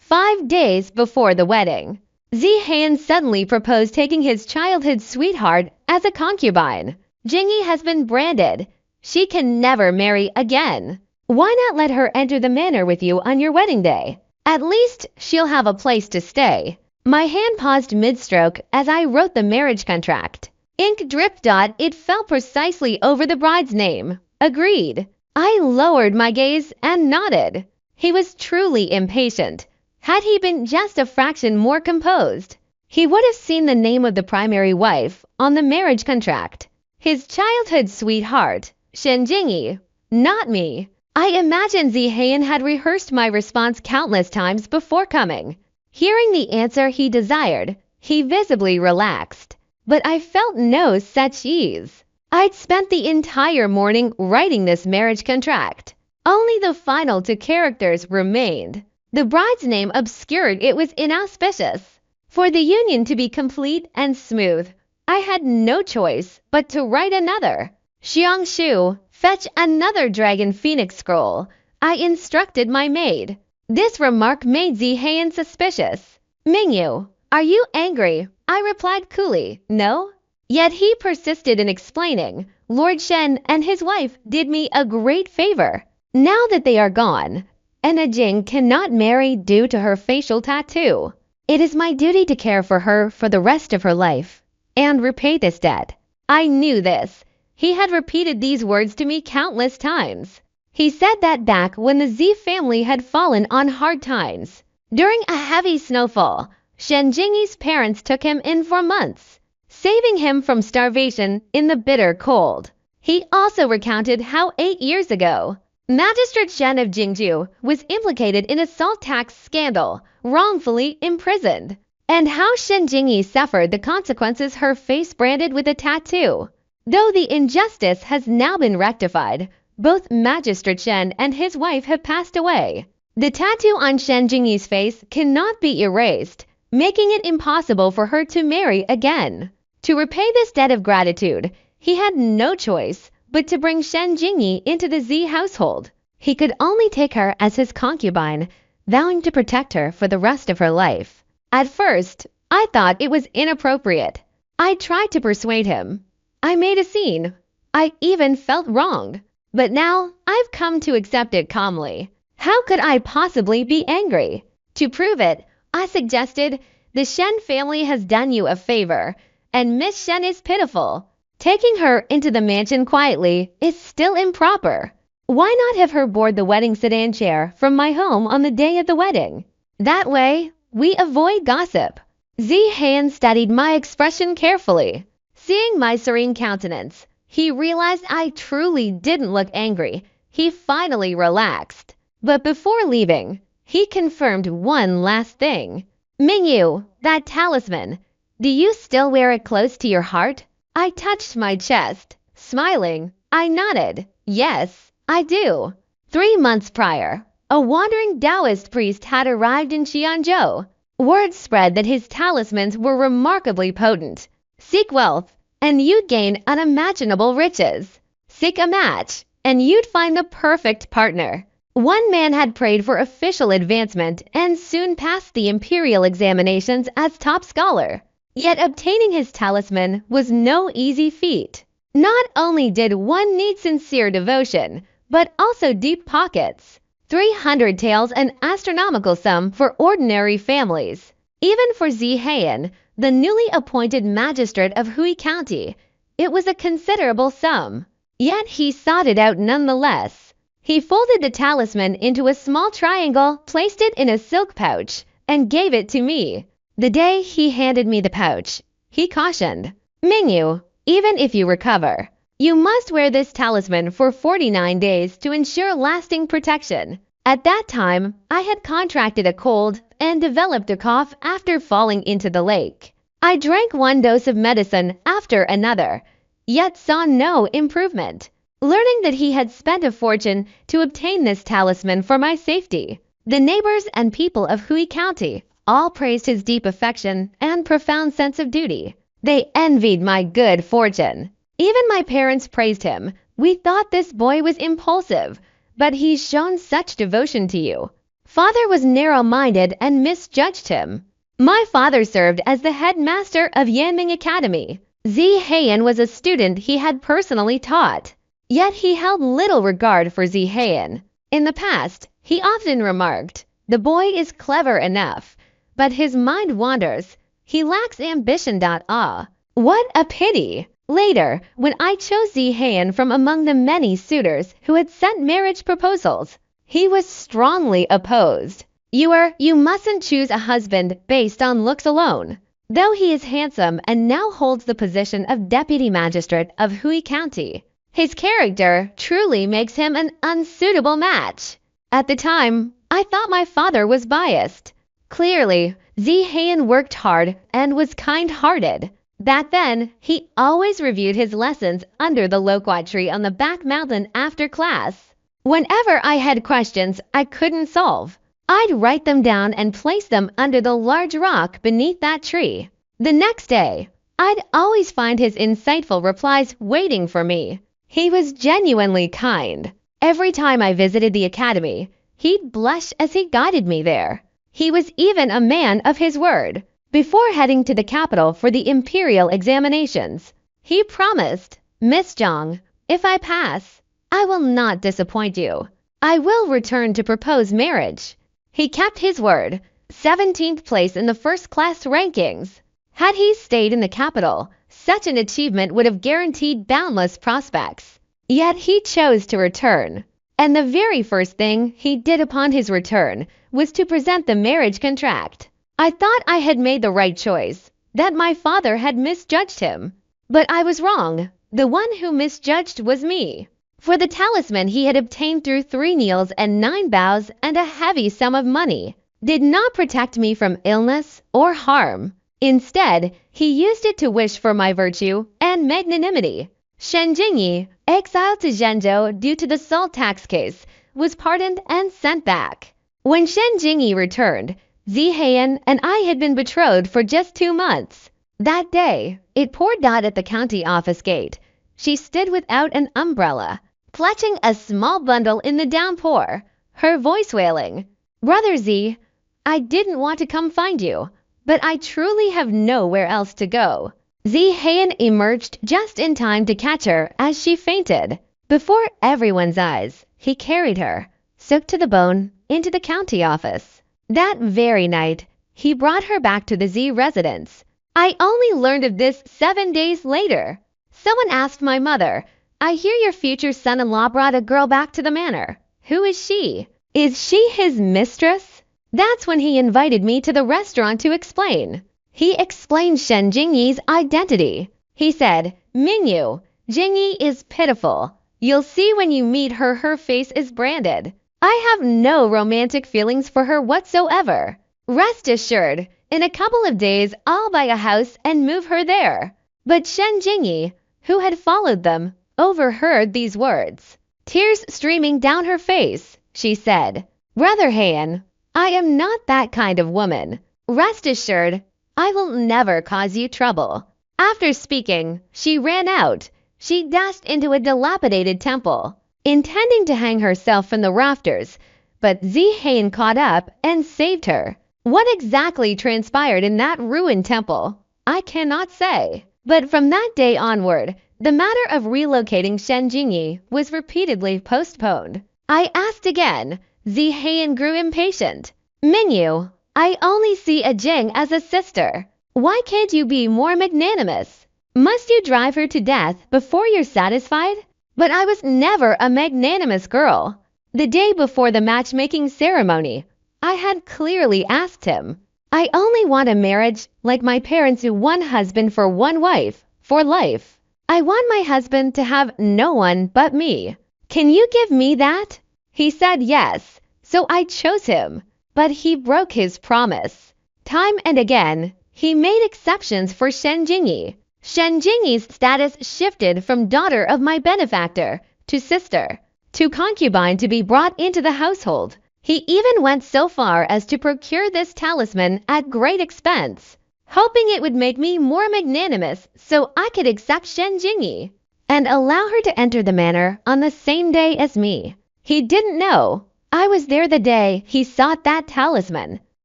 5 days before the wedding, Xie Heyun suddenly proposed taking his childhood sweetheart as a concubine. Jingyi has been branded. She can never marry again. Why not let her enter the manor with you on your wedding day? At least she'll have a place to stay. My hand paused mid-stroke as I wrote the marriage contract. Ink dripped. It fell precisely over the bride's name. Agreed. I lowered my gaze and nodded. He was truly impatient. Had he been just a fraction more composed, he would have seen the name of the primary wife on the marriage contract. His childhood sweetheart, Shen Jingyi, not me. I imagine Xie Heyun had rehearsed my response countless times before coming. Hearing the answer he desired, he visibly relaxed. But I felt no such ease. I'd spent the entire morning writing this marriage contract. Only the final 2 characters remained. The bride's name obscured it was inauspicious. For the union to be complete and smooth, I had no choice but to write another. Xiangshu, fetch another dragon phoenix scroll, I instructed my maid. This remark made Xie Heyun suspicious. Mingyu, are you angry? I replied coolly, no. Yet he persisted in explaining, Lord Shen and his wife did me a great favor. Now that they are gone, Enna Jing cannot marry due to her facial tattoo. It is my duty to care for her for the rest of her life and repay this debt. I knew this. He had repeated these words to me countless times. He said that back when the Xie family had fallen on hard times. During a heavy snowfall, Shen Jingyi's parents took him in for months, saving him from starvation in the bitter cold. He also recounted how 8 years ago, Magistrate Shen of Jingju was implicated in a salt tax scandal, wrongfully imprisoned, and how Shen Jingyi suffered the consequences, her face branded with a tattoo. Though the injustice has now been rectified, both Magistrate Shen and his wife have passed away. The tattoo on Shen Jingyi's face cannot be erased, making it impossible for her to marry again. To repay this debt of gratitude, he had no choice but to bring Shen Jingyi into the Xie household. He could only take her as his concubine, vowing to protect her for the rest of her life. At first, I thought it was inappropriate. I tried to persuade him. I made a scene. I even felt wronged. But now, I've come to accept it calmly. How could I possibly be angry? To prove it, I suggested, the Shen family has done you a favor, and Miss Shen is pitiful. Taking her into the mansion quietly is still improper. Why not have her board the wedding sedan chair from my home on the day of the wedding? That way, we avoid gossip. Xie Heyun studied my expression carefully. Seeing my serene countenance, he realized I truly didn't look angry. He finally relaxed. But before leaving, he confirmed one last thing. Mingyu, that talisman, do you still wear it close to your heart? I touched my chest. Smiling, I nodded. Yes, I do. 3 months prior, a wandering Taoist priest had arrived in Xianzhou. Word spread that his talismans were remarkably potent. Seek wealth, and you'd gain unimaginable riches. Seek a match, and you'd find the perfect partner. One man had prayed for official advancement and soon passed the imperial examinations as top scholar. Yet obtaining his talisman was no easy feat. Not only did one need sincere devotion, but also deep pockets. 300 taels, an astronomical sum for ordinary families. Even for Xie Heyun, the newly appointed magistrate of Hui County, it was a considerable sum. Yet he sought it out nonetheless. He folded the talisman into a small triangle, placed it in a silk pouch, and gave it to me. The day he handed me the pouch, he cautioned, Mingyu, even if you recover, you must wear this talisman for 49 days to ensure lasting protection. At that time, I had contracted a cold and developed a cough after falling into the lake. I drank 1 dose of medicine after another, yet saw no improvement. Learning that he had spent a fortune to obtain this talisman for my safety, the neighbors and people of Hui County all praised his deep affection and profound sense of duty. They envied my good fortune. Even my parents praised him. We thought this boy was impulsive, but he's shown such devotion to you. father was narrow-minded and misjudged him. My father served as the headmaster of Yanming Academy. Xie Heyun was a student he had personally taught. Yet he held little regard for Xie Heyun. In the past, he often remarked, "The boy is clever enough, but his mind wanders. He lacks ambition." Ah, what a pity! Later, when I chose Xie Heyun from among the many suitors who had sent marriage proposals, he was strongly opposed. You mustn't choose a husband based on looks alone. Though he is handsome and now holds the position of deputy magistrate of Hui County, his character truly makes him an unsuitable match. At the time, I thought my father was biased. Clearly, Xie Heyun worked hard and was kind-hearted. Back then, he always reviewed his lessons under the loquat tree on the back mountain after class. Whenever I had questions I couldn't solve, I'd write them down and place them under the large rock beneath that tree. The next day, I'd always find his insightful replies waiting for me. He was genuinely kind. Every time I visited the academy, he'd blush as he guided me there. He was even a man of his word. Before heading to the capital for the imperial examinations, he promised, "Miss Zhang, if I pass, I will not disappoint you. I will return to propose marriage." He kept his word, 17th place in the first-class rankings. Had he stayed in the capital, such an achievement would have guaranteed boundless prospects. Yet he chose to return, and the very first thing he did upon his return was to present the marriage contract. I thought I had made the right choice, that my father had misjudged him. But I was wrong. The one who misjudged was me. For the talisman he had obtained through 3 kneels and 9 bows and a heavy sum of money did not protect me from illness or harm. Instead, he used it to wish for my virtue and magnanimity. Shen Jingyi, exiled to Zhenzhou due to the salt tax case, was pardoned and sent back. When Shen Jingyi returned, Xie Heyun and I had been betrothed for just 2 months. That day, it poured out at the county office gate. She stood without an umbrella, clutching a small bundle in the downpour, her voice wailing, "Brother Xie, I didn't want to come find you, but I truly have nowhere else to go." Xie Heyun emerged just in time to catch her as she fainted. Before everyone's eyes, he carried her, soaked to the bone, into the county office. That very night, he brought her back to the Xie residence. I only learned of this 7 days later. Someone asked my mother, "I hear your future son-in-law brought a girl back to the manor. Who is she? Is she his mistress?" That's when he invited me to the restaurant to explain. He explained Shen Jingyi's identity. He said, "Mingyu, Jingyi is pitiful. You'll see when you meet her, her face is branded. I have no romantic feelings for her whatsoever. Rest assured, in a couple of days I'll buy a house and move her there." But Shen Jingyi, who had followed them, overheard these words. Tears streaming down her face, she said, "Brother Heyun, I am not that kind of woman. Rest assured, I will never cause you trouble." After speaking, she ran out. She dashed into a dilapidated temple, intending to hang herself from the rafters, but Xie Heyun caught up and saved her. What exactly transpired in that ruined temple, I cannot say. But from that day onward, the matter of relocating Shen Jingyi was repeatedly postponed. I asked again. Xie Heyun grew impatient. "Mingyu, I only see a Jing as a sister. Why can't you be more magnanimous? Must you drive her to death before you're satisfied?" But I was never a magnanimous girl. The day before the matchmaking ceremony, I had clearly asked him, "I only want a marriage like my parents who one husband for one wife, for life. I want my husband to have no one but me. Can you give me that?" He said yes, so I chose him. But he broke his promise. Time and again, he made exceptions for Shen Jingyi. Shen Jingyi's status shifted from daughter of my benefactor to sister, to concubine to be brought into the household. He even went so far as to procure this talisman at great expense, hoping it would make me more magnanimous so I could accept Shen Jingyi and allow her to enter the manor on the same day as me. He didn't know I was there the day he sought that talisman,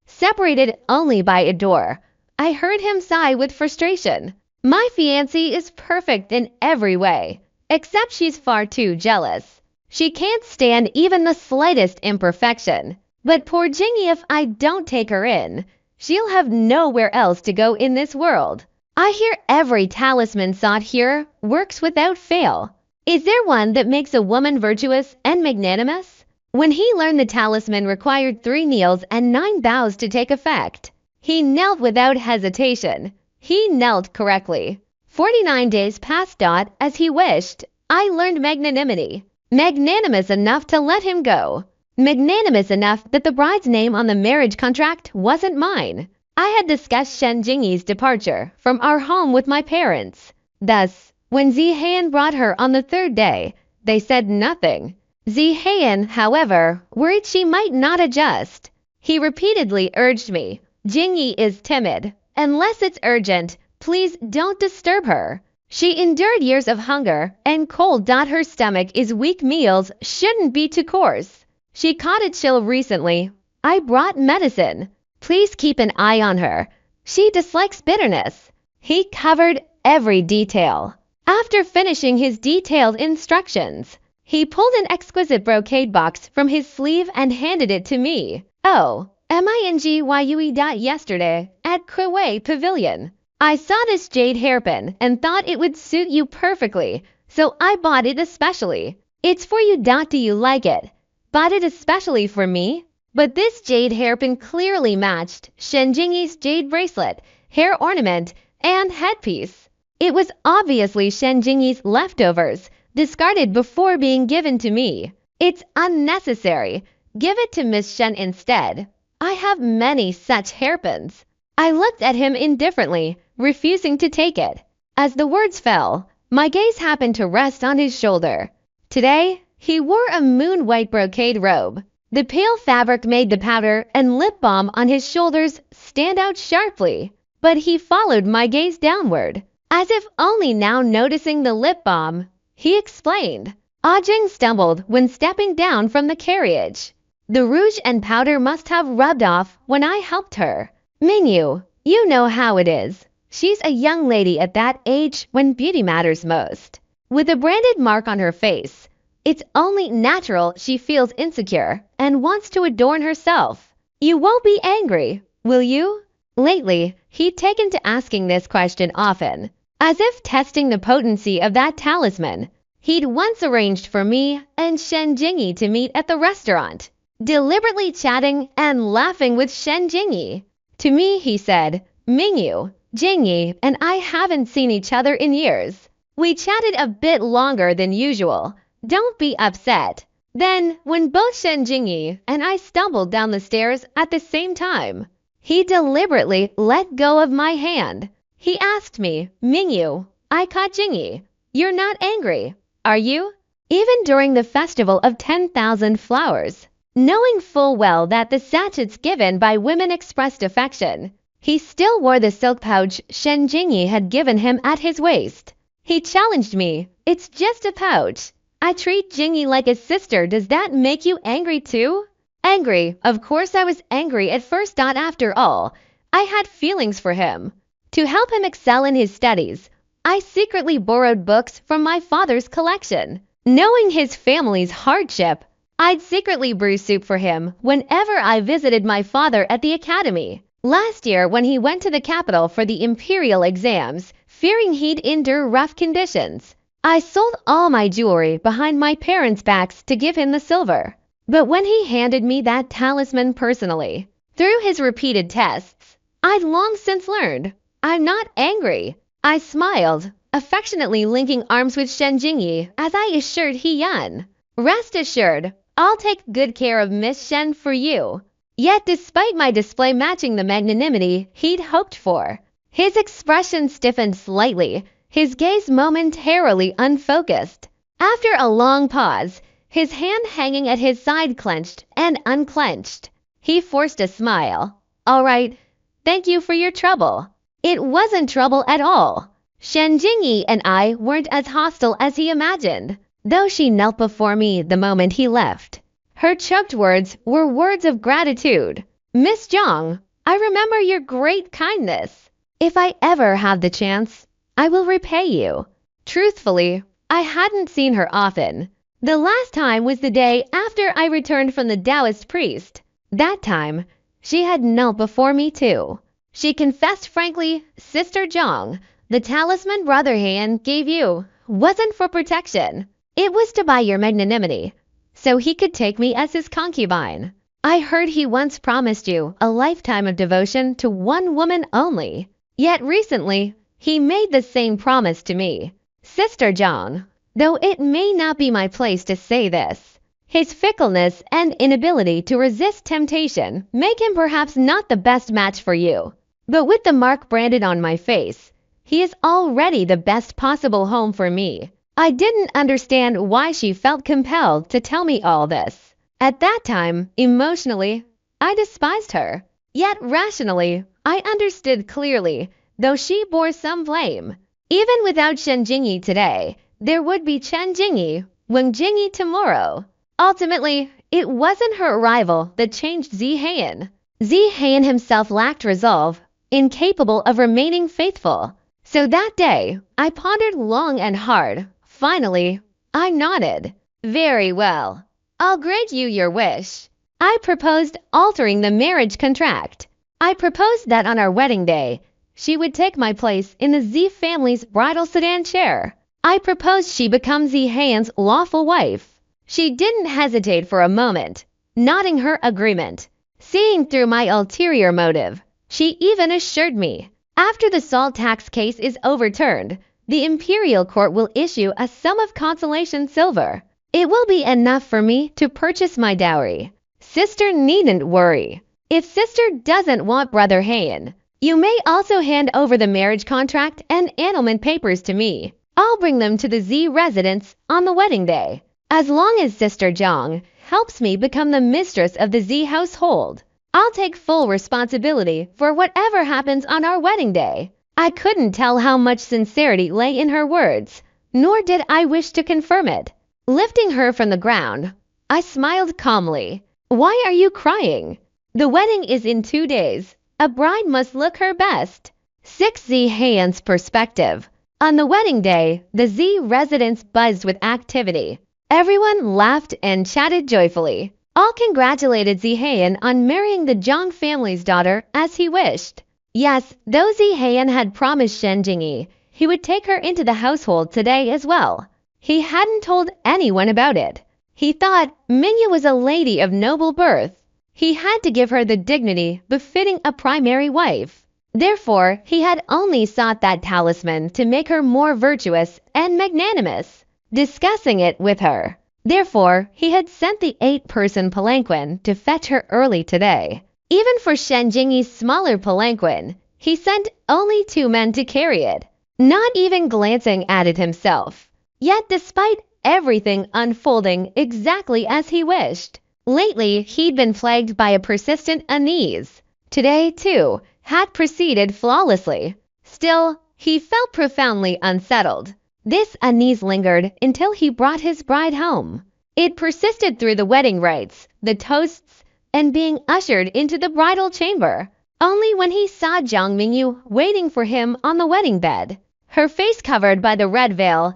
separated only by a door. I heard him sigh with frustration. My fiancée is perfect in every way, except she's far too jealous. She can't stand even the slightest imperfection. But poor Jingy, if I don't take her in, she'll have nowhere else to go in this world. I hear every talisman sought here works without fail. Is there one that makes a woman virtuous and magnanimous? When he learned the talisman required 3 kneels and 9 bows to take effect, he knelt without hesitation. He knelt correctly. 49 days passed as he wished. I learned magnanimity. Magnanimous enough to let him go. Magnanimous enough that the bride's name on the marriage contract wasn't mine. I had discussed Shen Jingyi's departure from our home with my parents. Thus, when Xie Heyun brought her on the 3rd day, they said nothing. Xie Heyun, however, worried she might not adjust. He repeatedly urged me, Jingyi is timid. Unless it's urgent, please don't disturb her. She endured years of hunger and cold. Her stomach is weak. Meals shouldn't be too coarse. She caught a chill recently. I brought medicine. Please keep an eye on her. She dislikes bitterness. He covered every detail. After finishing his detailed instructions, he pulled an exquisite brocade box from his sleeve and handed it to me. Oh, MINGYUE. Yesterday, at Kuwei Pavilion, I saw this jade hairpin and thought it would suit you perfectly, so I bought it especially. It's for you. Do you like it? Bought it especially for me? But this jade hairpin clearly matched Shen Jingyi's jade bracelet, hair ornament, and headpiece. It was obviously Shen Jingyi's leftovers, discarded before being given to me. It's unnecessary. Give it to Miss Shen instead. I have many such hairpins. I looked at him indifferently, refusing to take it. As the words fell, my gaze happened to rest on his shoulder. Today, he wore a moon-white brocade robe. The pale fabric made the powder and lip balm on his shoulders stand out sharply. But he followed my gaze downward, as if only now noticing the lip balm. He explained. Jing stumbled when stepping down from the carriage. The rouge and powder must have rubbed off when I helped her. Mingyu, you know how it is. She's a young lady at that age when beauty matters most. With a branded mark on her face, it's only natural she feels insecure and wants to adorn herself. You won't be angry, will you? Lately, he'd taken to asking this question often, as if testing the potency of that talisman. He'd once arranged for me and Shen Jingyi to meet at the restaurant, deliberately chatting and laughing with Shen Jingyi. To me, he said, Mingyu, Jingyi and I haven't seen each other in years. We chatted a bit longer than usual. Don't be upset. Then, when both Shen Jingyi and I stumbled down the stairs at the same time, he deliberately let go of my hand. He asked me, Mingyu, I caught Jingyi. You're not angry, are you? Even during the festival of 10,000 flowers, knowing full well that the sachets given by women expressed affection, he still wore the silk pouch Shen Jingyi had given him at his waist. He challenged me, it's just a pouch. I treat Jingyi like a sister. Does that make you angry too? Angry, of course I was angry at first. After all, I had feelings for him. To help him excel in his studies, I secretly borrowed books from my father's collection. Knowing his family's hardship, I'd secretly brew soup for him whenever I visited my father at the academy. Last year, when he went to the capital for the imperial exams, fearing he'd endure rough conditions, I sold all my jewelry behind my parents' backs to give him the silver. But when he handed me that talisman personally, through his repeated tests, I'd long since learned, I'm not angry. I smiled, affectionately linking arms with Shen Jingyi as I assured Heyun, rest assured, I'll take good care of Miss Shen for you. Yet despite my display matching the magnanimity he'd hoped for, his expression stiffened slightly, his gaze momentarily unfocused. After a long pause, his hand hanging at his side clenched and unclenched, he forced a smile. All right, thank you for your trouble. It wasn't trouble at all. Shen Jingyi and I weren't as hostile as he imagined, though she knelt before me the moment he left. Her choked words were words of gratitude. Miss Zhang, I remember your great kindness. If I ever have the chance, I will repay you. Truthfully, I hadn't seen her often. The last time was the day after I returned from the Taoist priest. That time, she had knelt before me too. She confessed frankly, Sister Zhang, the talisman Brother Heyun gave you wasn't for protection. It was to buy your magnanimity, so he could take me as his concubine. I heard he once promised you a lifetime of devotion to one woman only. Yet recently, he made the same promise to me. Sister Zhang, though it may not be my place to say this, his fickleness and inability to resist temptation make him perhaps not the best match for you. But with the mark branded on my face, he is already the best possible home for me. I didn't understand why she felt compelled to tell me all this. At that time, emotionally, I despised her. Yet rationally, I understood clearly, though she bore some blame. Even without Shen Jingyi today, there would be Chen Jingyi, Wang Jingyi tomorrow. Ultimately, it wasn't her arrival that changed Xie Heyun. Xie Heyun himself lacked resolve, incapable of remaining faithful. So that day, I pondered long and hard. Finally, I nodded. Very well. I'll grant you your wish. I proposed altering the marriage contract. I proposed that on our wedding day, she would take my place in the Xie family's bridal sedan chair. I proposed she become Xie Heyun's lawful wife. She didn't hesitate for a moment, nodding her agreement. Seeing through my ulterior motive, she even assured me, after the salt tax case is overturned, the imperial court will issue a sum of consolation silver. It will be enough for me to purchase my dowry. Sister needn't worry. If sister doesn't want Brother Heyun, you may also hand over the marriage contract and annulment papers to me. I'll bring them to the Xie residence on the wedding day. As long as Sister Zhang helps me become the mistress of the Xie household, I'll take full responsibility for whatever happens on our wedding day. I couldn't tell how much sincerity lay in her words, nor did I wish to confirm it. Lifting her from the ground, I smiled calmly. Why are you crying? The wedding is in 2 days. A bride must look her best. 6 Xie Heyun's perspective. On the wedding day, the Xie residence buzzed with activity. Everyone laughed and chatted joyfully. All congratulated Xie Heyun on marrying the Zhang family's daughter as he wished. Yes, though Xie Heyun had promised Shen Jingyi he would take her into the household today as well. He hadn't told anyone about it. He thought Mingyu was a lady of noble birth. He had to give her the dignity befitting a primary wife. Therefore, he had only sought that talisman to make her more virtuous and magnanimous, discussing it with her. Therefore, he had sent the 8-person palanquin to fetch her early today. Even for Shen Jingyi's smaller palanquin, he sent only 2 men to carry it, not even glancing at it himself. Yet despite everything unfolding exactly as he wished, lately he'd been plagued by a persistent unease. Today, too, had proceeded flawlessly. Still, he felt profoundly unsettled. This unease lingered until he brought his bride home. It persisted through the wedding rites, the toasts, and being ushered into the bridal chamber. Only when he saw Zhang Mingyu waiting for him on the wedding bed, her face covered by the red veil,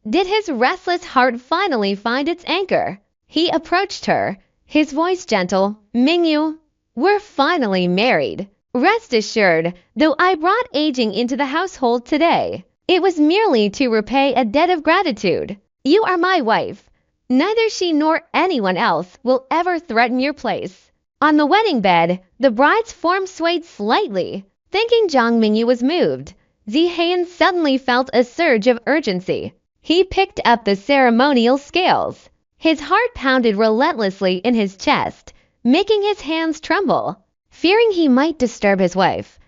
did his restless heart finally find its anchor. He approached her, his voice gentle. Mingyu, we're finally married. Rest assured, though I brought aging into the household today, it was merely to repay a debt of gratitude. You are my wife. Neither she nor anyone else will ever threaten your place. On the wedding bed, the bride's form swayed slightly. Thinking Zhang Mingyu was moved, Xie Heyun suddenly felt a surge of urgency. He picked up the ceremonial scales. His heart pounded relentlessly in his chest, making his hands tremble. Fearing he might disturb his wife,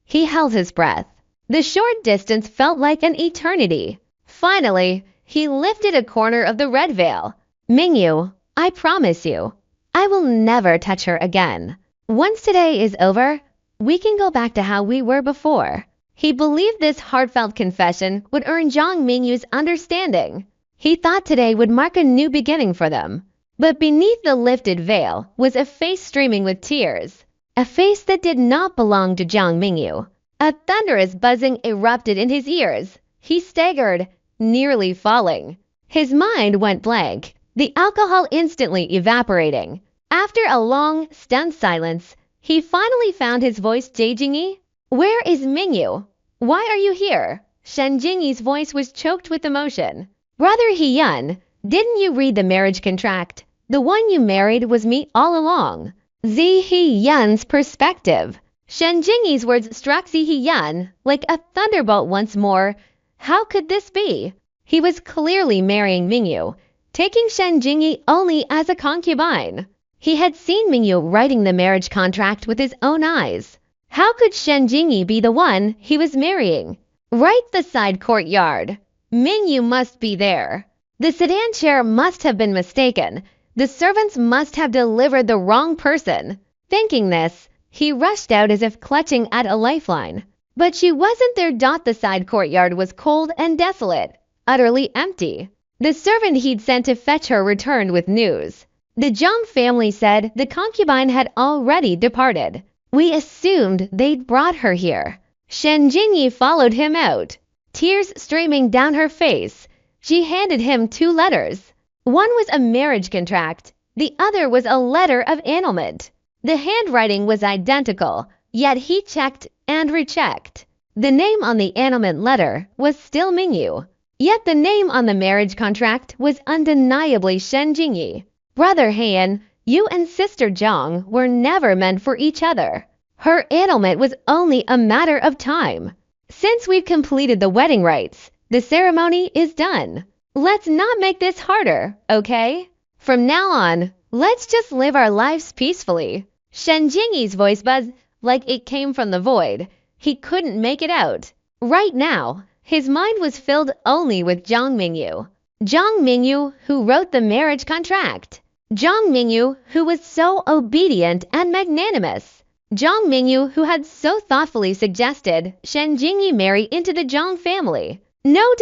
he held his breath. The short distance felt like an eternity. Finally, he lifted a corner of the red veil. Mingyu, I promise you, I will never touch her again. Once today is over, we can go back to how we were before. He believed this heartfelt confession would earn Zhang Mingyu's understanding. He thought today would mark a new beginning for them. But beneath the lifted veil was a face streaming with tears, a face that did not belong to Jiang Mingyu. A thunderous buzzing erupted in his ears. He staggered, nearly falling. His mind went blank, the alcohol instantly evaporating. After a long, stunned silence, he finally found his voice. Jingyi, where is Mingyu? Why are you here? Shen Jingyi's voice was choked with emotion. Brother Heyun, didn't you read the marriage contract? The one you married was me all along. Xie Heyun's perspective. Shen Jingyi's words struck Xie Heyun like a thunderbolt once more. How could this be? He was clearly marrying Mingyu, taking Shen Jingyi only as a concubine. He had seen Mingyu writing the marriage contract with his own eyes. How could Shen Jingyi be the one he was marrying? Right the side courtyard. Mingyu must be there. The sedan chair must have been mistaken. The servants must have delivered the wrong person. Thinking this, he rushed out as if clutching at a lifeline. But she wasn't there. The side courtyard was cold and desolate, utterly empty. The servant he'd sent to fetch her returned with news. The Zhang family said the concubine had already departed. We assumed they'd brought her here. Shen Jingyi followed him out, tears streaming down her face. She handed him 2 letters. One was a marriage contract, the other was a letter of annulment. The handwriting was identical, yet he checked and rechecked. The name on the annulment letter was still Mingyu, yet the name on the marriage contract was undeniably Shen Jingyi. Brother Heyun, you and Sister Zhang were never meant for each other. Her annulment was only a matter of time. Since we've completed the wedding rites, the ceremony is done. Let's not make this harder, okay? From now on, let's just live our lives peacefully. Shen Jingyi's voice buzzed like it came from the void. He couldn't make it out. Right now, his mind was filled only with Jiang Mingyu. Jiang Mingyu, who wrote the marriage contract. Jiang Mingyu, who was so obedient and magnanimous. Jiang Mingyu, who had so thoughtfully suggested Shen Jingyi marry into the Zhang family. No.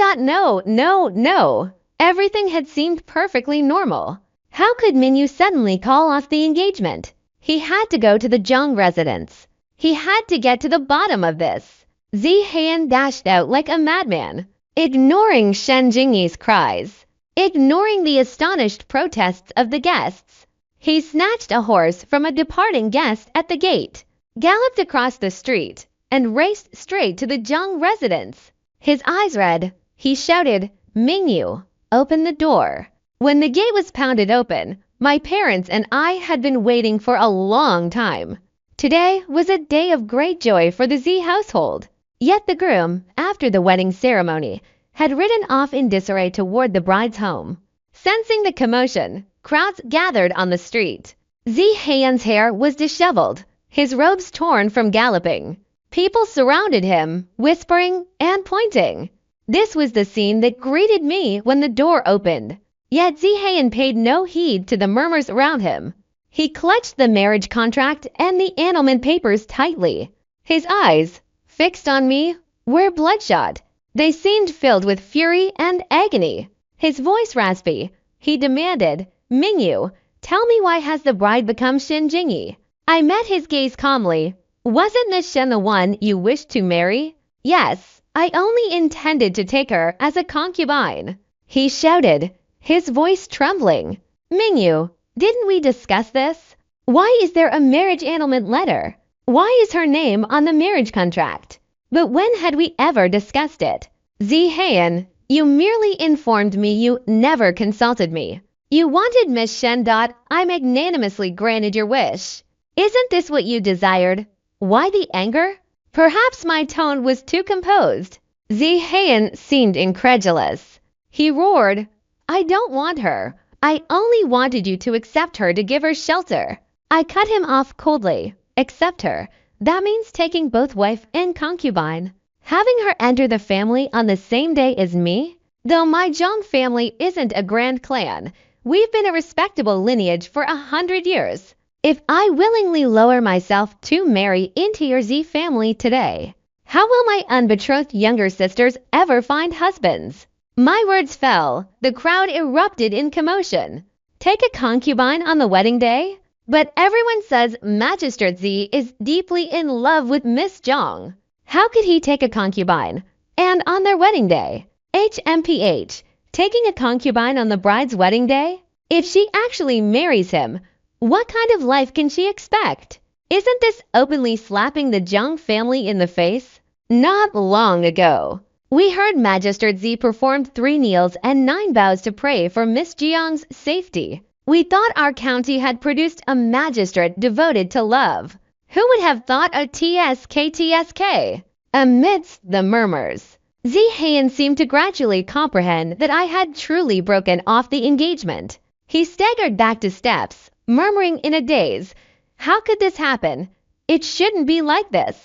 Everything had seemed perfectly normal. How could Mingyu suddenly call off the engagement? He had to go to the Zhang residence. He had to get to the bottom of this. Xie Heyun dashed out like a madman, ignoring Shen Jingyi's cries, ignoring the astonished protests of the guests. He snatched a horse from a departing guest at the gate, galloped across the street, and raced straight to the Zhang residence. His eyes red, he shouted, Mingyu, open the door. When the gate was pounded open, my parents and I had been waiting for a long time. Today was a day of great joy for the Xie household. Yet the groom, after the wedding ceremony, had ridden off in disarray toward the bride's home. Sensing the commotion, crowds gathered on the street. Xie Heyun's hair was disheveled, his robes torn from galloping. People surrounded him, whispering and pointing. This was the scene that greeted me when the door opened. Yet Xie Heyun paid no heed to the murmurs around him. He clutched the marriage contract and the annulment papers tightly. His eyes, fixed on me, were bloodshot. They seemed filled with fury and agony. His voice raspy, he demanded, Mingyu, tell me, why has the bride become Shen Jingyi? I met his gaze calmly. Wasn't Miss Shen the one you wished to marry? Yes, I only intended to take her as a concubine. He shouted, his voice trembling. Mingyu, didn't we discuss this? Why is there a marriage annulment letter? Why is her name on the marriage contract? But when had we ever discussed it? Xie Heyun, you merely informed me, you never consulted me. You wanted Miss Shen. I magnanimously granted your wish. Isn't this what you desired? Why the anger? Perhaps my tone was too composed. Xie Heyun seemed incredulous. He roared, I don't want her. I only wanted you to accept her, to give her shelter. I cut him off coldly. Accept her. That means taking both wife and concubine. Having her enter the family on the same day as me? Though my Zhang family isn't a grand clan, we've been a respectable lineage for 100 years. If I willingly lower myself to marry into your Xie family today, how will my unbetrothed younger sisters ever find husbands? My words fell. The crowd erupted in commotion. take a concubine on the wedding day? But everyone says Magistrate Xie is deeply in love with Miss Zhang. How could he take a concubine? And on their wedding day? HMPH, taking a concubine on the bride's wedding day? If she actually marries him, what kind of life can she expect? Isn't this openly slapping the Zhang family in the face? Not long ago, we heard Magistrate Xie performed 3 kneels and 9 bows to pray for Miss Jiang's safety. We thought our county had produced a magistrate devoted to love. Who would have thought a TSK? Amidst the murmurs, Xie Heyun seemed to gradually comprehend that I had truly broken off the engagement. He staggered back to steps, murmuring in a daze, "How could this happen? It shouldn't be like this.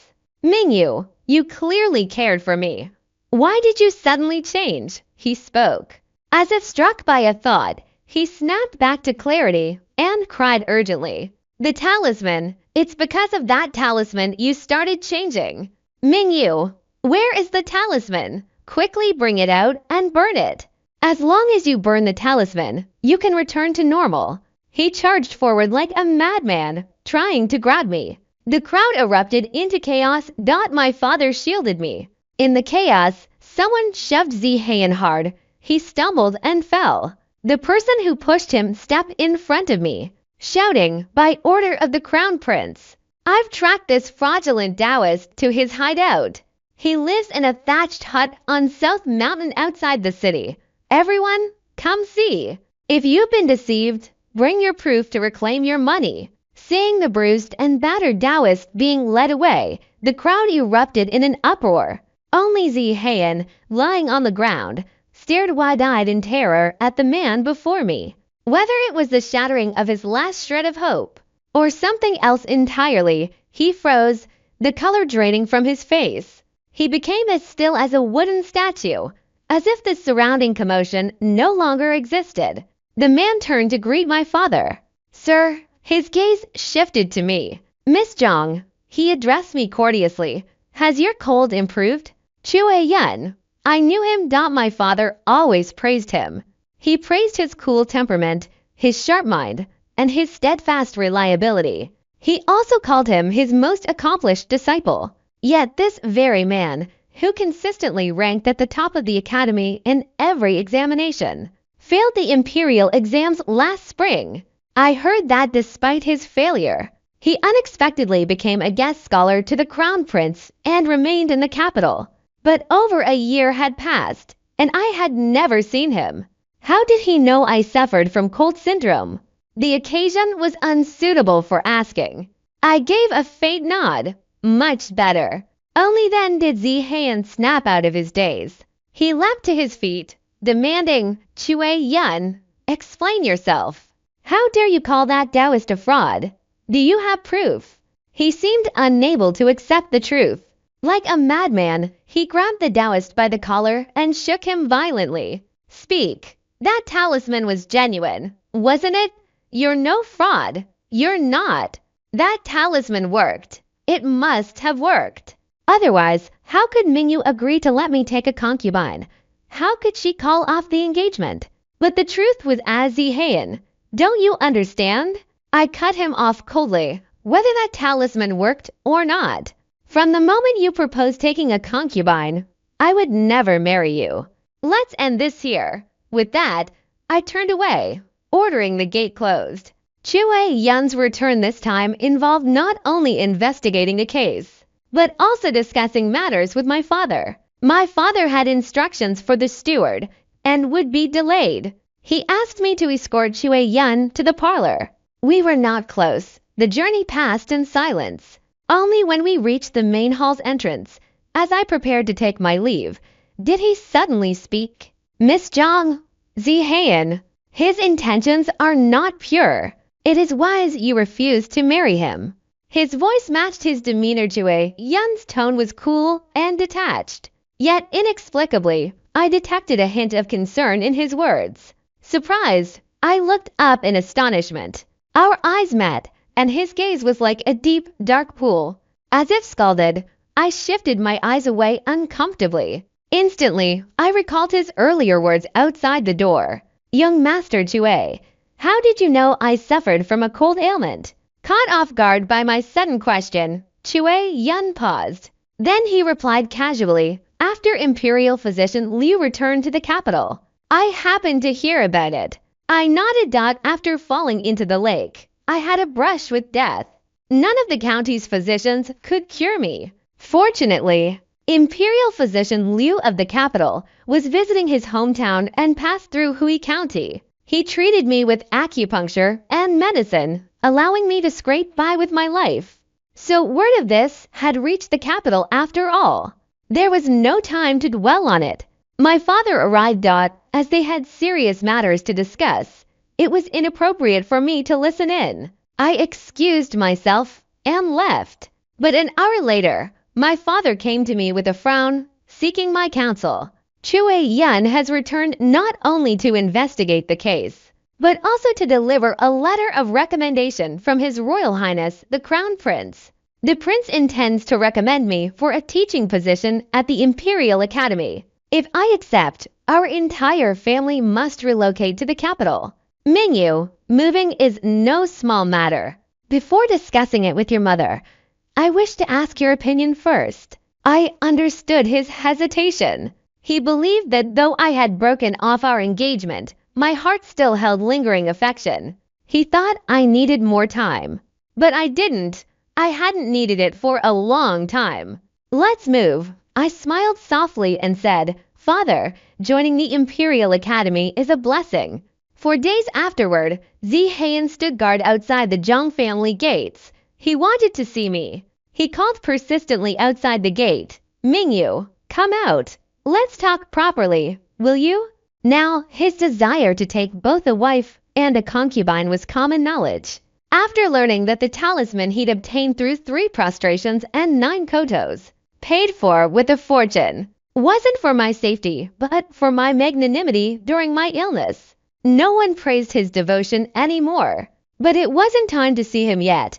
Mingyu, you clearly cared for me. Why did you suddenly change?" He spoke. As if struck by a thought, he snapped back to clarity and cried urgently, "The talisman! It's because of that talisman you started changing. Mingyu, where is the talisman? Quickly bring it out and burn it. As long as you burn the talisman, you can return to normal." He charged forward like a madman, trying to grab me. The crowd erupted into chaos. My father shielded me. In the chaos, someone shoved Xie Heyun hard. He stumbled and fell. The person who pushed him stepped in front of me, shouting, "By order of the Crown Prince, I've tracked this fraudulent Taoist to his hideout. He lives in a thatched hut on South Mountain outside the city. Everyone, come see. If you've been deceived, bring your proof to reclaim your money." Seeing the bruised and battered Taoist being led away, the crowd erupted in an uproar. Only Xie Heyun, lying on the ground, stared wide-eyed in terror at the man before me. Whether it was the shattering of his last shred of hope, or something else entirely, he froze, the color draining from his face. He became as still as a wooden statue, as if the surrounding commotion no longer existed. The man turned to greet my father. "Sir," his gaze shifted to me. "Miss Zhang," he addressed me courteously, "has your cold improved?" Xie Heyun. I knew him. My father always praised him. He praised his cool temperament, his sharp mind, and his steadfast reliability. He also called him his most accomplished disciple. Yet this very man, who consistently ranked at the top of the academy in every examination, failed the imperial exams last spring. I heard that despite his failure, he unexpectedly became a guest scholar to the Crown Prince and remained in the capital. But over a year had passed, and I had never seen him. How did he know I suffered from cold syndrome? The occasion was unsuitable for asking. I gave a faint nod. Much better. Only then did Xie Heyun snap out of his daze. He leapt to his feet, demanding, "Xie Heyun, explain yourself. How dare you call that Taoist a fraud? Do you have proof?" He seemed unable to accept the truth. Like a madman, he grabbed the Taoist by the collar and shook him violently. "Speak. That talisman was genuine, wasn't it? You're no fraud. You're not. That talisman worked. It must have worked. Otherwise, how could Mingyu agree to let me take a concubine? How could she call off the engagement?" But the truth was as Xie Heyun. "Don't you understand?" I cut him off coldly, "whether that talisman worked or not. From the moment you proposed taking a concubine, I would never marry you. Let's end this here." With that, I turned away, ordering the gate closed. Xie Heyun's return this time involved not only investigating the case, but also discussing matters with my father. My father had instructions for the steward and would be delayed. He asked me to escort Xie Heyun to the parlor. We were not close. The journey passed in silence. Only when we reached the main hall's entrance, as I prepared to take my leave, did he suddenly speak. "Miss Zhang, Xie Heyun, his intentions are not pure. It is wise you refuse to marry him." His voice matched his demeanor. Xie Heyun's tone was cool and detached. Yet inexplicably, I detected a hint of concern in his words. Surprised, I looked up in astonishment. Our eyes met, and his gaze was like a deep, dark pool. As if scalded, I shifted my eyes away uncomfortably. Instantly, I recalled his earlier words outside the door. "Young Master Xue, How did you know I suffered from a cold ailment? Caught off guard by my sudden question, Xie Heyun paused. Then he replied casually, after Imperial Physician Liu returned to the capital. I happened to hear about it. I nodded. After falling into the lake, I had a brush with death. None of the county's physicians could cure me. Fortunately, Imperial Physician Liu of the capital was visiting his hometown and passed through Hui County. He treated me with acupuncture and medicine, allowing me to scrape by with my life. So word of this had reached the capital after all. There was no time to dwell on it. My father arrived. As they had serious matters to discuss, it was inappropriate for me to listen in. I excused myself and left. But an hour later, my father came to me with a frown, seeking my counsel. Xie Heyun has returned not only to investigate the case, but also to deliver a letter of recommendation from His Royal Highness the Crown Prince. The prince intends to recommend me for a teaching position at the Imperial Academy. If I accept, our entire family must relocate to the capital. Mingyu, moving is no small matter. Before discussing it with your mother, I wish to ask your opinion first. I understood his hesitation. He believed that though I had broken off our engagement, my heart still held lingering affection. He thought I needed more time. But I didn't. I hadn't needed it for a long time. Let's move. I smiled softly and said, Father, joining the Imperial Academy is a blessing. For days afterward, Xie Heyun stood guard outside the Zhang family gates. He wanted to see me. He called persistently outside the gate. Mingyu, come out. Let's talk properly, will you? Now, his desire to take both a wife and a concubine was common knowledge. After learning that the talisman he'd obtained through 3 prostrations and 9 kotos, paid for with a fortune, wasn't for my safety, but for my magnanimity during my illness. No one praised his devotion anymore. But it wasn't time to see him yet.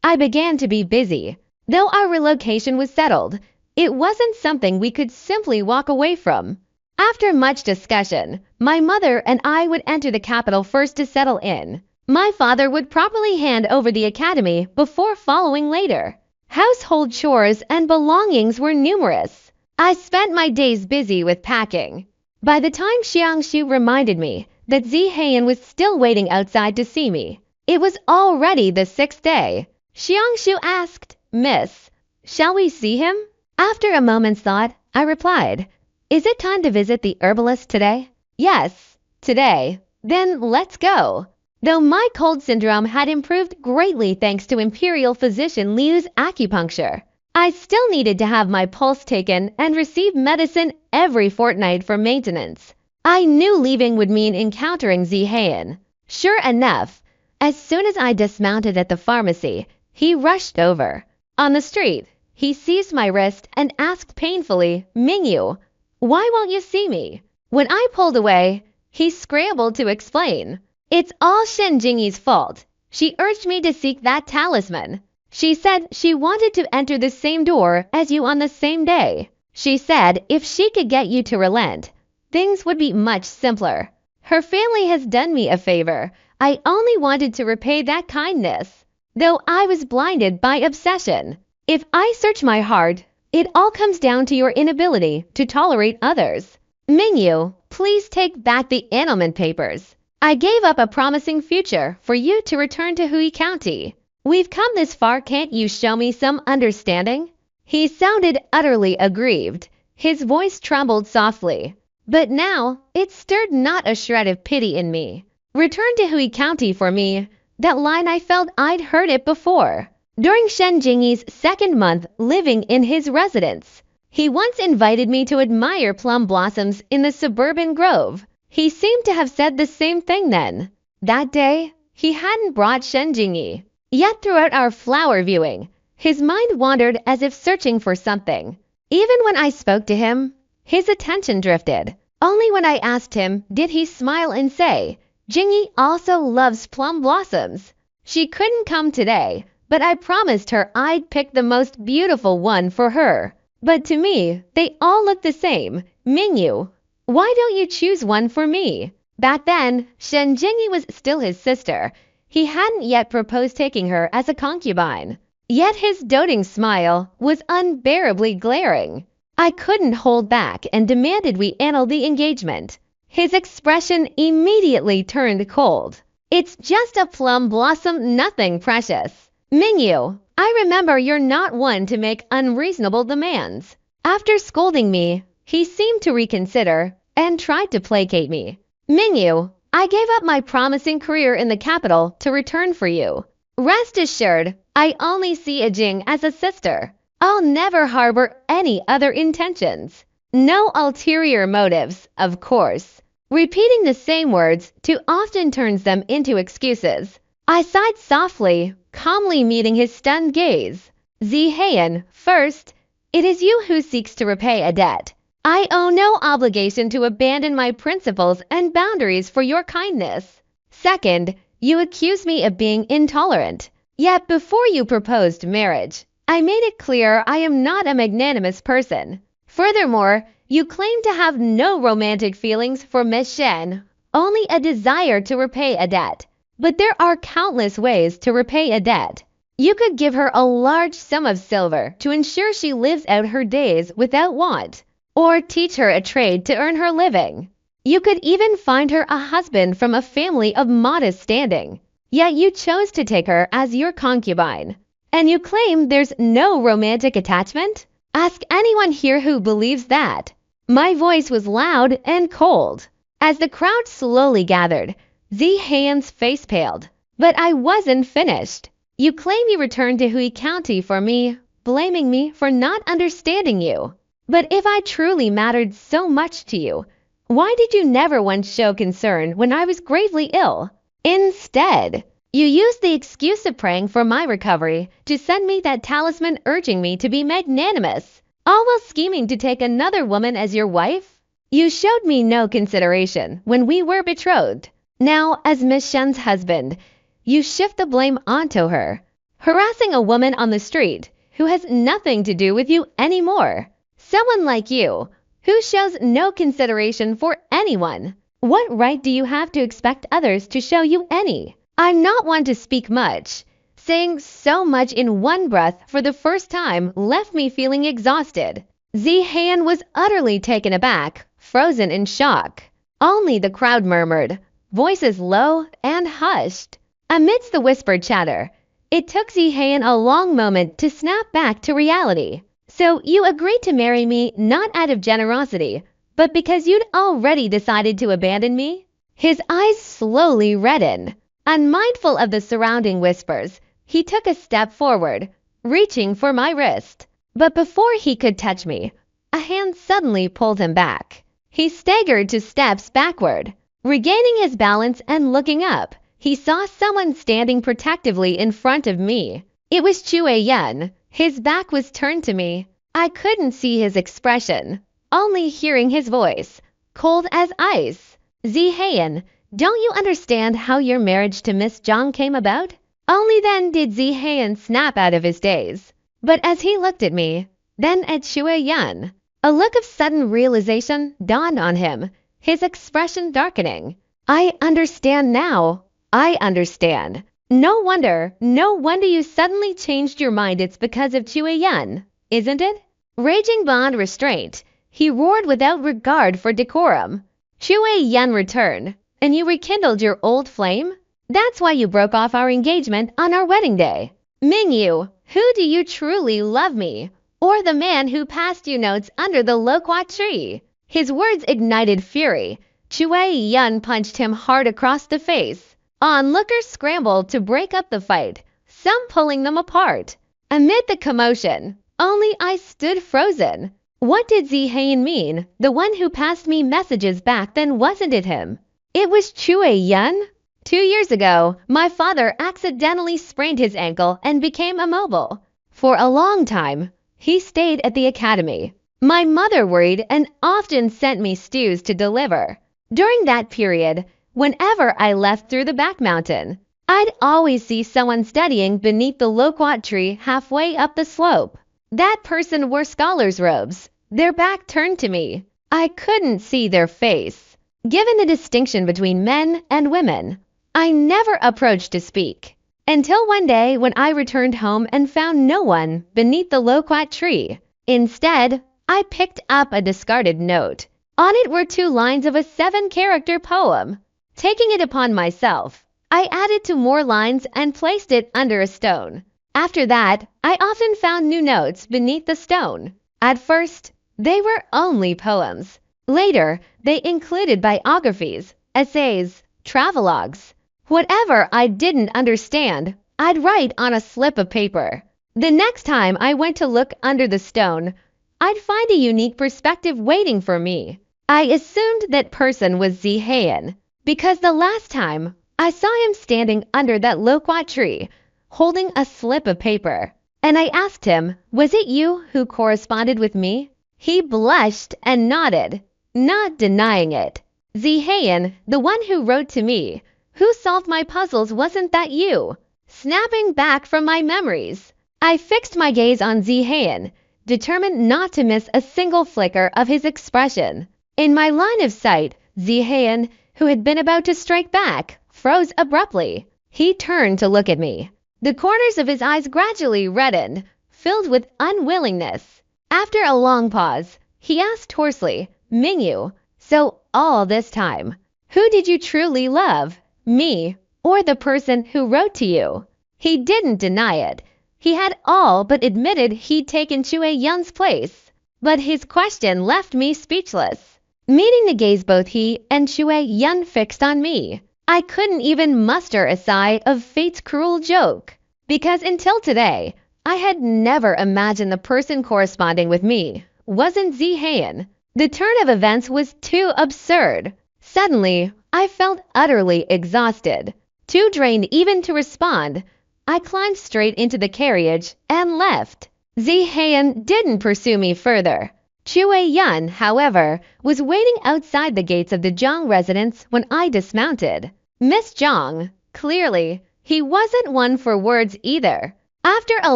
I began to be busy. Though our relocation was settled, it wasn't something we could simply walk away from. After much discussion, my mother and I would enter the capital first to settle in. My father would properly hand over the academy before following later. Household chores and belongings were numerous. I spent my days busy with packing. By the time Xiangshu reminded me that Xie Heyun was still waiting outside to see me, it was already the 6th day. Xiangshu asked, Miss, shall we see him? After a moment's thought, I replied, Is it time to visit the herbalist today? Yes, today. Then let's go. Though my cold syndrome had improved greatly thanks to Imperial Physician Liu's acupuncture, I still needed to have my pulse taken and receive medicine every fortnight for maintenance. I knew leaving would mean encountering Xie Heyun. Sure enough, as soon as I dismounted at the pharmacy, he rushed over. On the street, he seized my wrist and asked painfully, Mingyu, why won't you see me? When I pulled away, he scrambled to explain. It's all Shen Jingyi's fault. She urged me to seek that talisman. She said she wanted to enter the same door as you on the same day. She said if she could get you to relent, things would be much simpler. Her family has done me a favor. I only wanted to repay that kindness, though I was blinded by obsession. If I search my heart, it all comes down to your inability to tolerate others. Mingyu, please take back the annulment papers. I gave up a promising future for you to return to Hui County. We've come this far, can't you show me some understanding? He sounded utterly aggrieved. His voice trembled softly. But now, it stirred not a shred of pity in me. Return to Hui County for me. That line, I felt I'd heard it before. During Shen Jingyi's 2nd month living in his residence, he once invited me to admire plum blossoms in the suburban grove. He seemed to have said the same thing then. That day, he hadn't brought Shen Jingyi. Yet throughout our flower viewing, his mind wandered as if searching for something. Even when I spoke to him, his attention drifted. Only when I asked him did he smile and say, Jingyi also loves plum blossoms. She couldn't come today, but I promised her I'd pick the most beautiful one for her. But to me, they all look the same. Mingyu, why don't you choose one for me? Back then, Shen Jingyi was still his sister. He hadn't yet proposed taking her as a concubine. Yet his doting smile was unbearably glaring. I couldn't hold back and demanded we annul the engagement. His expression immediately turned cold. It's just a plum blossom, nothing precious. Mingyu, I remember you're not one to make unreasonable demands. After scolding me, he seemed to reconsider and tried to placate me. Mingyu, I gave up my promising career in the capital to return for you. Rest assured, I only see Jing as a sister. I'll never harbor any other intentions. No ulterior motives, of course. Repeating the same words too often turns them into excuses. I sighed softly, calmly meeting his stunned gaze. Xie Heyun, first, it is you who seeks to repay a debt. I owe no obligation to abandon my principles and boundaries for your kindness. Second, you accuse me of being intolerant. Yet before you proposed marriage, I made it clear I am not a magnanimous person. Furthermore, you claim to have no romantic feelings for Miss Shen, only a desire to repay a debt. But there are countless ways to repay a debt. You could give her a large sum of silver to ensure she lives out her days without want, or teach her a trade to earn her living. You could even find her a husband from a family of modest standing. Yet you chose to take her as your concubine. And you claim there's no romantic attachment? Ask anyone here who believes that. My voice was loud and cold. As the crowd slowly gathered, Xie Heyun's face paled. But I wasn't finished. You claim you returned to Hui County for me, blaming me for not understanding you. But if I truly mattered so much to you, why did you never once show concern when I was gravely ill? Instead, you used the excuse of praying for my recovery to send me that talisman urging me to be magnanimous, all while scheming to take another woman as your wife? You showed me no consideration when we were betrothed. Now, as Miss Shen's husband, you shift the blame onto her, harassing a woman on the street who has nothing to do with you anymore. Someone like you, who shows no consideration for anyone. What right do you have to expect others to show you any? I'm not one to speak much. Saying so much in one breath for the first time left me feeling exhausted. Xie Heyun was utterly taken aback, frozen in shock. Only the crowd murmured, voices low and hushed. Amidst the whispered chatter, it took Xie Heyun a long moment to snap back to reality. So you agreed to marry me not out of generosity, but because you'd already decided to abandon me? His eyes slowly reddened. Unmindful of the surrounding whispers, he took a step forward, reaching for my wrist. But before he could touch me, a hand suddenly pulled him back. He staggered 2 steps backward. Regaining his balance and looking up, he saw someone standing protectively in front of me. It was Xie Heyun. His back was turned to me. I couldn't see his expression, only hearing his voice, cold as ice. Xie Heyun, don't you understand how your marriage to Miss Zhang came about? Only then did Xie Heyun snap out of his daze. But as he looked at me, then at Xie Heyun, a look of sudden realization dawned on him, his expression darkening. I understand now. I understand. No wonder you suddenly changed your mind. It's because of Xie Heyun, isn't it? Raging beyond restraint, he roared without regard for decorum. Xie Heyun returned, and you rekindled your old flame? That's why you broke off our engagement on our wedding day. Mingyu, who do you truly love, me, or the man who passed you notes under the loquat tree? His words ignited fury. Xie Heyun punched him hard across the face. Onlookers scrambled to break up the fight, some pulling them apart. Amid the commotion, only I stood frozen. What did Xie Heyun mean? The one who passed me messages back then, wasn't it him? It was Xie Heyun? 2 years ago, my father accidentally sprained his ankle and became immobile. For a long time, he stayed at the academy. My mother worried and often sent me stews to deliver. During that period, whenever I left through the back mountain, I'd always see someone studying beneath the loquat tree halfway up the slope. That person wore scholar's robes, their back turned to me. I couldn't see their face. given the distinction between men and women. I never approached to speak, until one day when I returned home and found no one beneath the loquat tree. Instead, I picked up a discarded note. On it were 2 lines of a 7-character poem. Taking it upon myself, I added 2 more lines and placed it under a stone. After that, I often found new notes beneath the stone. At first, they were only poems. Later, they included biographies, essays, travelogues. Whatever I didn't understand, I'd write on a slip of paper. The next time I went to look under the stone, I'd find a unique perspective waiting for me. I assumed that person was Xie Heyun, because the last time I saw him standing under that loquat tree, holding a slip of paper, and I asked him, "Was it you who corresponded with me?" He blushed and nodded, not denying it. "Xie Heyun, the one who wrote to me, who solved my puzzles, wasn't that you?" Snapping back from my memories, I fixed my gaze on Xie Heyun, determined not to miss a single flicker of his expression. In my line of sight, Xie Heyun, who had been about to strike back, froze abruptly. He turned to look at me. The corners of his eyes gradually reddened, filled with unwillingness. After a long pause, he asked hoarsely, "Mingyu, so all this time, who did you truly love, me or the person who wrote to you?" He didn't deny it. He had all but admitted he'd taken Xie Heyun's place. But his question left me speechless. Meeting the gaze both he and Xie Heyun fixed on me, I couldn't even muster a sigh of fate's cruel joke, because until today, I had never imagined the person corresponding with me wasn't Xie Heyun. The turn of events was too absurd. Suddenly, I felt utterly exhausted, too drained even to respond. I climbed straight into the carriage and left. Xie Heyun didn't pursue me further. Xie Heyun, however, was waiting outside the gates of the Zhang residence when I dismounted. Miss Zhang, clearly, he wasn't one for words either. After a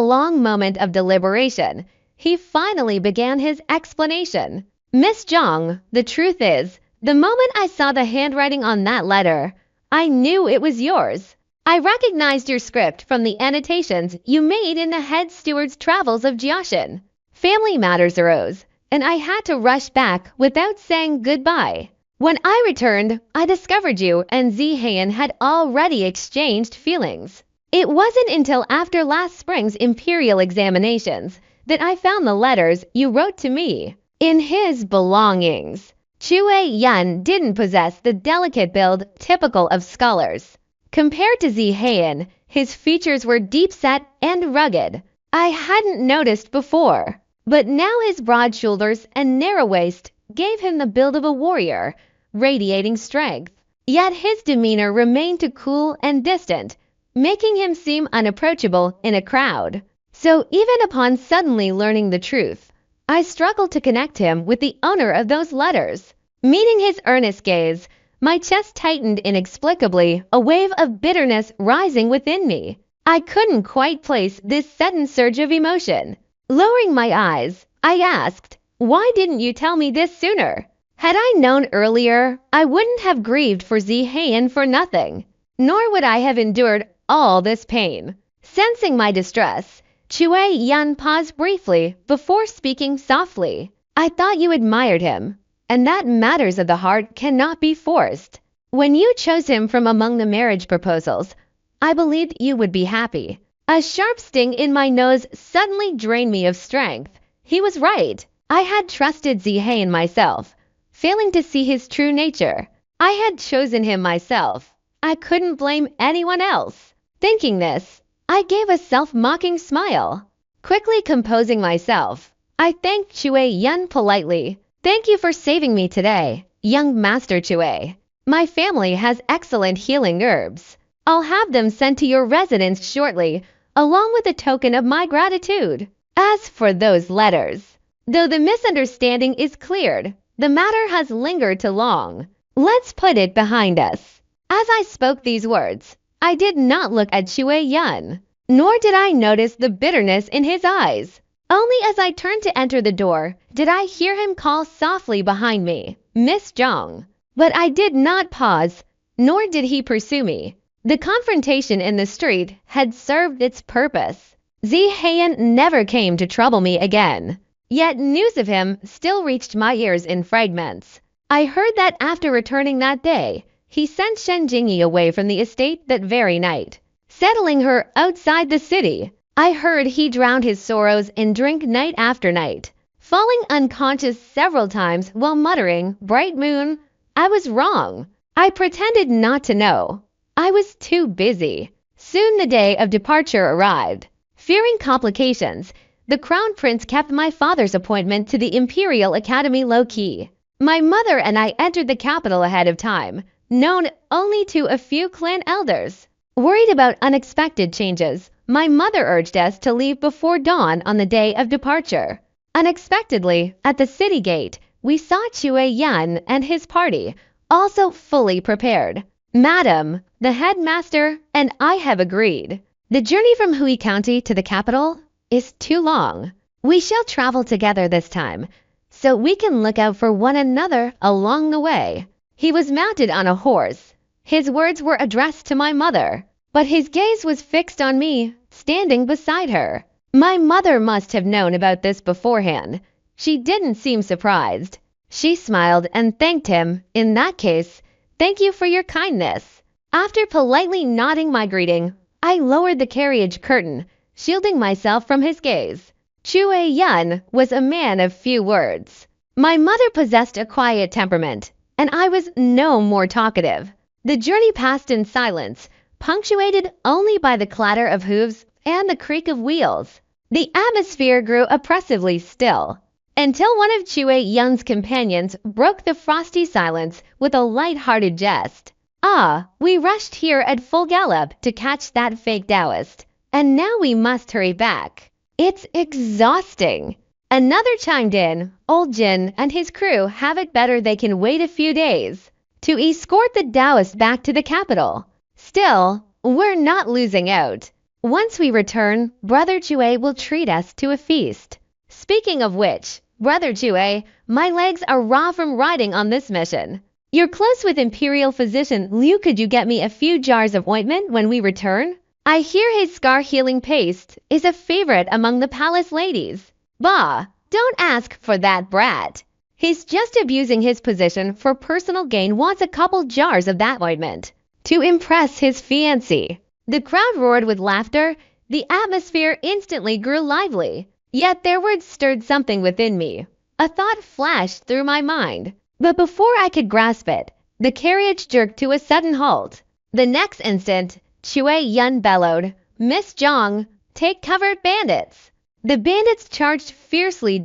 long moment of deliberation, he finally began his explanation. "Miss Zhang, the truth is, the moment I saw the handwriting on that letter, I knew it was yours. I recognized your script from the annotations you made in the head steward's travels of Jiaxin. Family matters arose, and I had to rush back without saying goodbye. When I returned, I discovered you and Xie Heyun had already exchanged feelings. It wasn't until after last spring's imperial examinations that I found the letters you wrote to me in his belongings." Xie Heyun didn't possess the delicate build typical of scholars. Compared to Xie Heyun, his features were deep-set and rugged. I hadn't noticed before, but now his broad shoulders and narrow waist gave him the build of a warrior, radiating strength. Yet his demeanor remained too cool and distant, making him seem unapproachable in a crowd. So even upon suddenly learning the truth, I struggled to connect him with the owner of those letters. Meeting his earnest gaze, my chest tightened inexplicably, a wave of bitterness rising within me. I couldn't quite place this sudden surge of emotion. Lowering my eyes, I asked, "Why didn't you tell me this sooner?" Had I known earlier, I wouldn't have grieved for Xie Heyun for nothing, nor would I have endured all this pain. Sensing my distress, Xie Heyun paused briefly before speaking softly. "I thought you admired him, and that matters of the heart cannot be forced. When you chose him from among the marriage proposals, I believed you would be happy." A sharp sting in my nose suddenly drained me of strength. He was right. I had trusted Xie Heyun myself, failing to see his true nature. I had chosen him myself. I couldn't blame anyone else. Thinking this, I gave a self-mocking smile. Quickly composing myself, I thanked Xie Heyun politely. "Thank you for saving me today, young Master Xie. My family has excellent healing herbs. I'll have them sent to your residence shortly, along with a token of my gratitude. As for those letters, though the misunderstanding is cleared, the matter has lingered too long. Let's put it behind us." As I spoke these words, I did not look at Xie Heyun, nor did I notice the bitterness in his eyes. Only as I turned to enter the door did I hear him call softly behind me, "Miss Zhang." But I did not pause, nor did he pursue me. The confrontation in the street had served its purpose. Xie Heyun never came to trouble me again. Yet news of him still reached my ears in fragments. I heard that after returning that day, he sent Shen Jingyi away from the estate that very night, settling her outside the city. I heard he drowned his sorrows in drink night after night, falling unconscious several times while muttering, "Bright moon." I was wrong. I pretended not to know. I was too busy. Soon the day of departure arrived. Fearing complications, the Crown Prince kept my father's appointment to the Imperial Academy low-key. My mother and I entered the capital ahead of time, known only to a few clan elders. Worried about unexpected changes, my mother urged us to leave before dawn on the day of departure. Unexpectedly, at the city gate, we saw Xie Heyun and his party, also fully prepared. Madam, the headmaster and I have agreed. The journey from Hui County to the capital is too long. We shall travel together this time, so we can look out for one another along the way. He was mounted on a horse. His words were addressed to my mother, but his gaze was fixed on me, standing beside her. My mother must have known about this beforehand. She didn't seem surprised. She smiled and thanked him. In that case, thank you for your kindness. After politely nodding my greeting, I lowered the carriage curtain, shielding myself from his gaze. Xie Heyun was a man of few words. My mother possessed a quiet temperament, and I was no more talkative. The journey passed in silence, punctuated only by the clatter of hooves and the creak of wheels. The atmosphere grew oppressively still, until one of Xie Heyun's companions broke the frosty silence with a light-hearted jest. "Ah, we rushed here at full gallop to catch that fake Taoist, and now we must hurry back. It's exhausting." Another chimed in, "Old Jin and his crew have it better. They can wait a few days to escort the Taoist back to the capital. Still, we're not losing out. Once we return, Brother Xue will treat us to a feast. Speaking of which, Brother Xue, my legs are raw from riding on this mission. You're close with Imperial Physician Liu. Could you get me a few jars of ointment when we return? I hear his scar healing paste is a favorite among the palace ladies." "Bah, don't ask for that brat. He's just abusing his position for personal gain. Wants a couple jars of that ointment to impress his fiancée." The crowd roared with laughter. The atmosphere instantly grew lively. Yet their words stirred something within me. A thought flashed through my mind. But before I could grasp it, the carriage jerked to a sudden halt. The next instant, Xie Heyun bellowed, "Miss Zhang, take cover, bandits!" The bandits charged fiercely.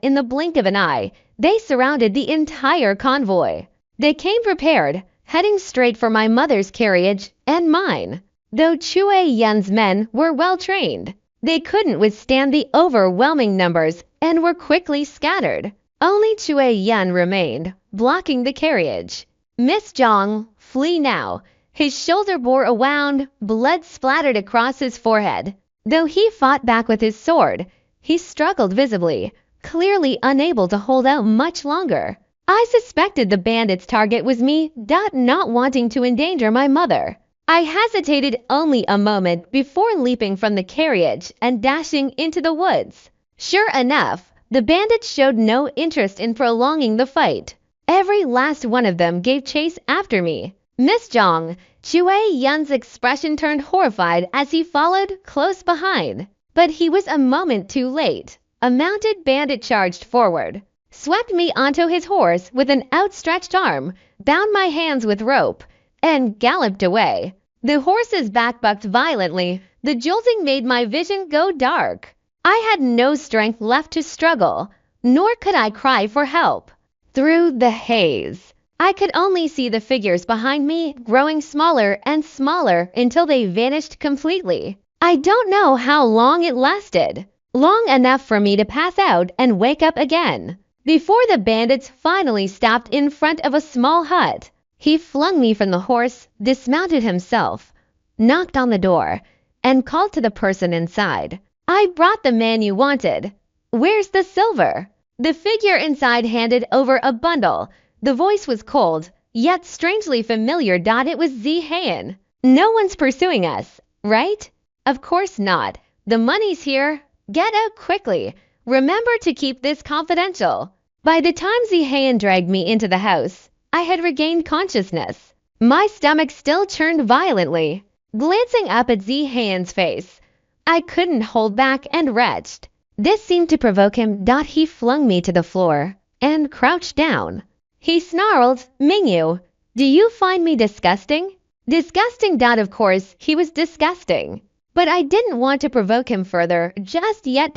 In the blink of an eye, they surrounded the entire convoy. They came prepared, heading straight for my mother's carriage and mine. Though Xie Heyun's men were well trained, they couldn't withstand the overwhelming numbers and were quickly scattered. Only Xie Heyun remained, blocking the carriage. "Miss Zhang, flee now." His shoulder bore a wound, blood splattered across his forehead. Though he fought back with his sword, he struggled visibly, clearly unable to hold out much longer. I suspected the bandit's target was me, not wanting to endanger my mother. I hesitated only a moment before leaping from the carriage and dashing into the woods. Sure enough, the bandits showed no interest in prolonging the fight. Every last one of them gave chase after me. "Miss Zhang," Xie Heyun's expression turned horrified as he followed close behind. But he was a moment too late. A mounted bandit charged forward, swept me onto his horse with an outstretched arm, bound my hands with rope, and galloped away. The horse's back bucked violently. The jolting made my vision go dark. I had no strength left to struggle, nor could I cry for help. Through the haze, I could only see the figures behind me growing smaller and smaller until they vanished completely. I don't know how long it lasted. Long enough for me to pass out and wake up again. Before the bandits finally stopped in front of a small hut, he flung me from the horse, dismounted himself, knocked on the door, and called to the person inside. "I brought the man you wanted. Where's the silver?" The figure inside handed over a bundle. The voice was cold, yet strangely familiar. It was Xie Heyun. No one's pursuing us, right? Of course not. The money's here. Get out quickly. Remember to keep this confidential. By the time Xie Heyun dragged me into the house, I had regained consciousness. My stomach still churned violently. Glancing up at Xie Heyun's face, I couldn't hold back and retched. This seemed to provoke him. He flung me to the floor and crouched down. He snarled, Mingyu, do you find me disgusting? Disgusting. Of course, he was disgusting. But I didn't want to provoke him further just yet.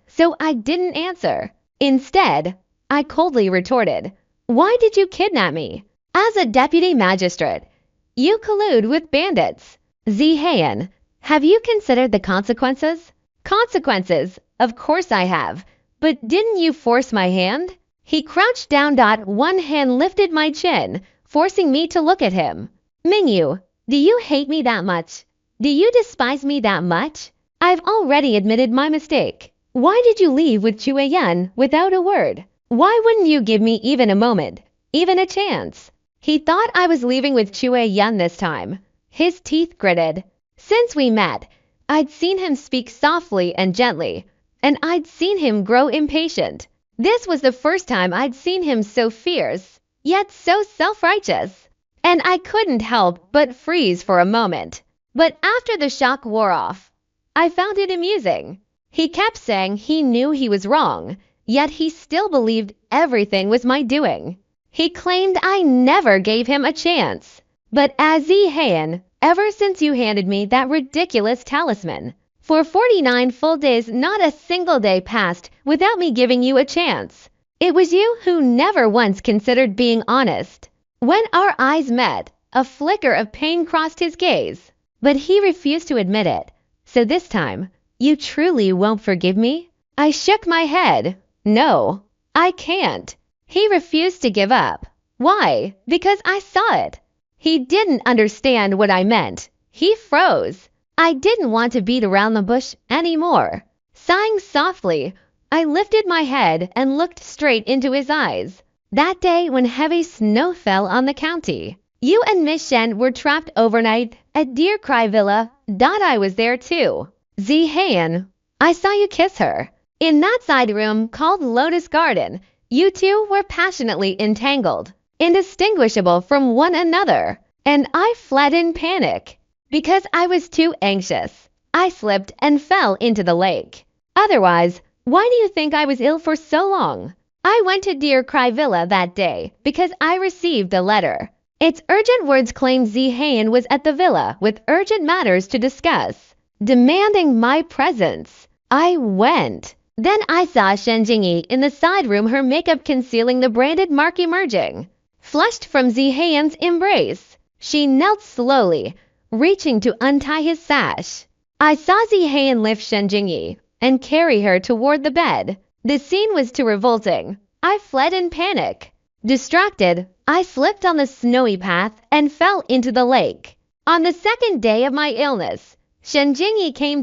So I didn't answer. Instead, I coldly retorted, why did you kidnap me? As a deputy magistrate, you collude with bandits. Xie Heyun, have you considered the consequences? Consequences? Of course I have. But didn't you force my hand? He crouched down. One hand lifted my chin, forcing me to look at him. Mingyu, do you hate me that much? Do you despise me that much? I've already admitted my mistake. Why did you leave with Xie Heyun without a word? Why wouldn't you give me even a moment, even a chance? He thought I was leaving with Xie Heyun this time. His teeth gritted. Since we met, I'd seen him speak softly and gently, and I'd seen him grow impatient. This was the first time I'd seen him so fierce, yet so self-righteous. And I couldn't help but freeze for a moment. But after the shock wore off, I found it amusing. He kept saying he knew he was wrong, yet he still believed everything was my doing. He claimed I never gave him a chance. But as Xie Heyun, ever since you handed me that ridiculous talisman, for 49 full days not a single day passed without me giving you a chance. It was you who never once considered being honest. When our eyes met, a flicker of pain crossed his gaze, but he refused to admit it. So this time, you truly won't forgive me? I shook my head. No, I can't. He refused to give up. Why? Because I saw it. He didn't understand what I meant. He froze. I didn't want to beat around the bush anymore. Sighing softly, I lifted my head and looked straight into his eyes. That day when heavy snow fell on the county, you and Miss Shen were trapped overnight at Deer Cry Villa. I was there too. Xie Heyun, I saw you kiss her. In that side room called Lotus Garden, you two were passionately entangled, indistinguishable from one another, and I fled in panic. Because I was too anxious, I slipped and fell into the lake. Otherwise, why do you think I was ill for so long? I went to Deer Cry Villa that day because I received a letter. Its urgent words claimed Xie Heyun was at the villa with urgent matters to discuss, demanding my presence. I went. Then I saw Shen Jingyi in the side room, her makeup concealing the branded mark emerging. Flushed from Xie Heyun's embrace, she knelt slowly, reaching to untie his sash. I saw Xie Heyun lift Shen Jingyi and carry her toward the bed. The scene was too revolting. I fled in panic. Distracted, I slipped on the snowy path and fell into the lake. On the second day of my illness, Shen Jingyi came.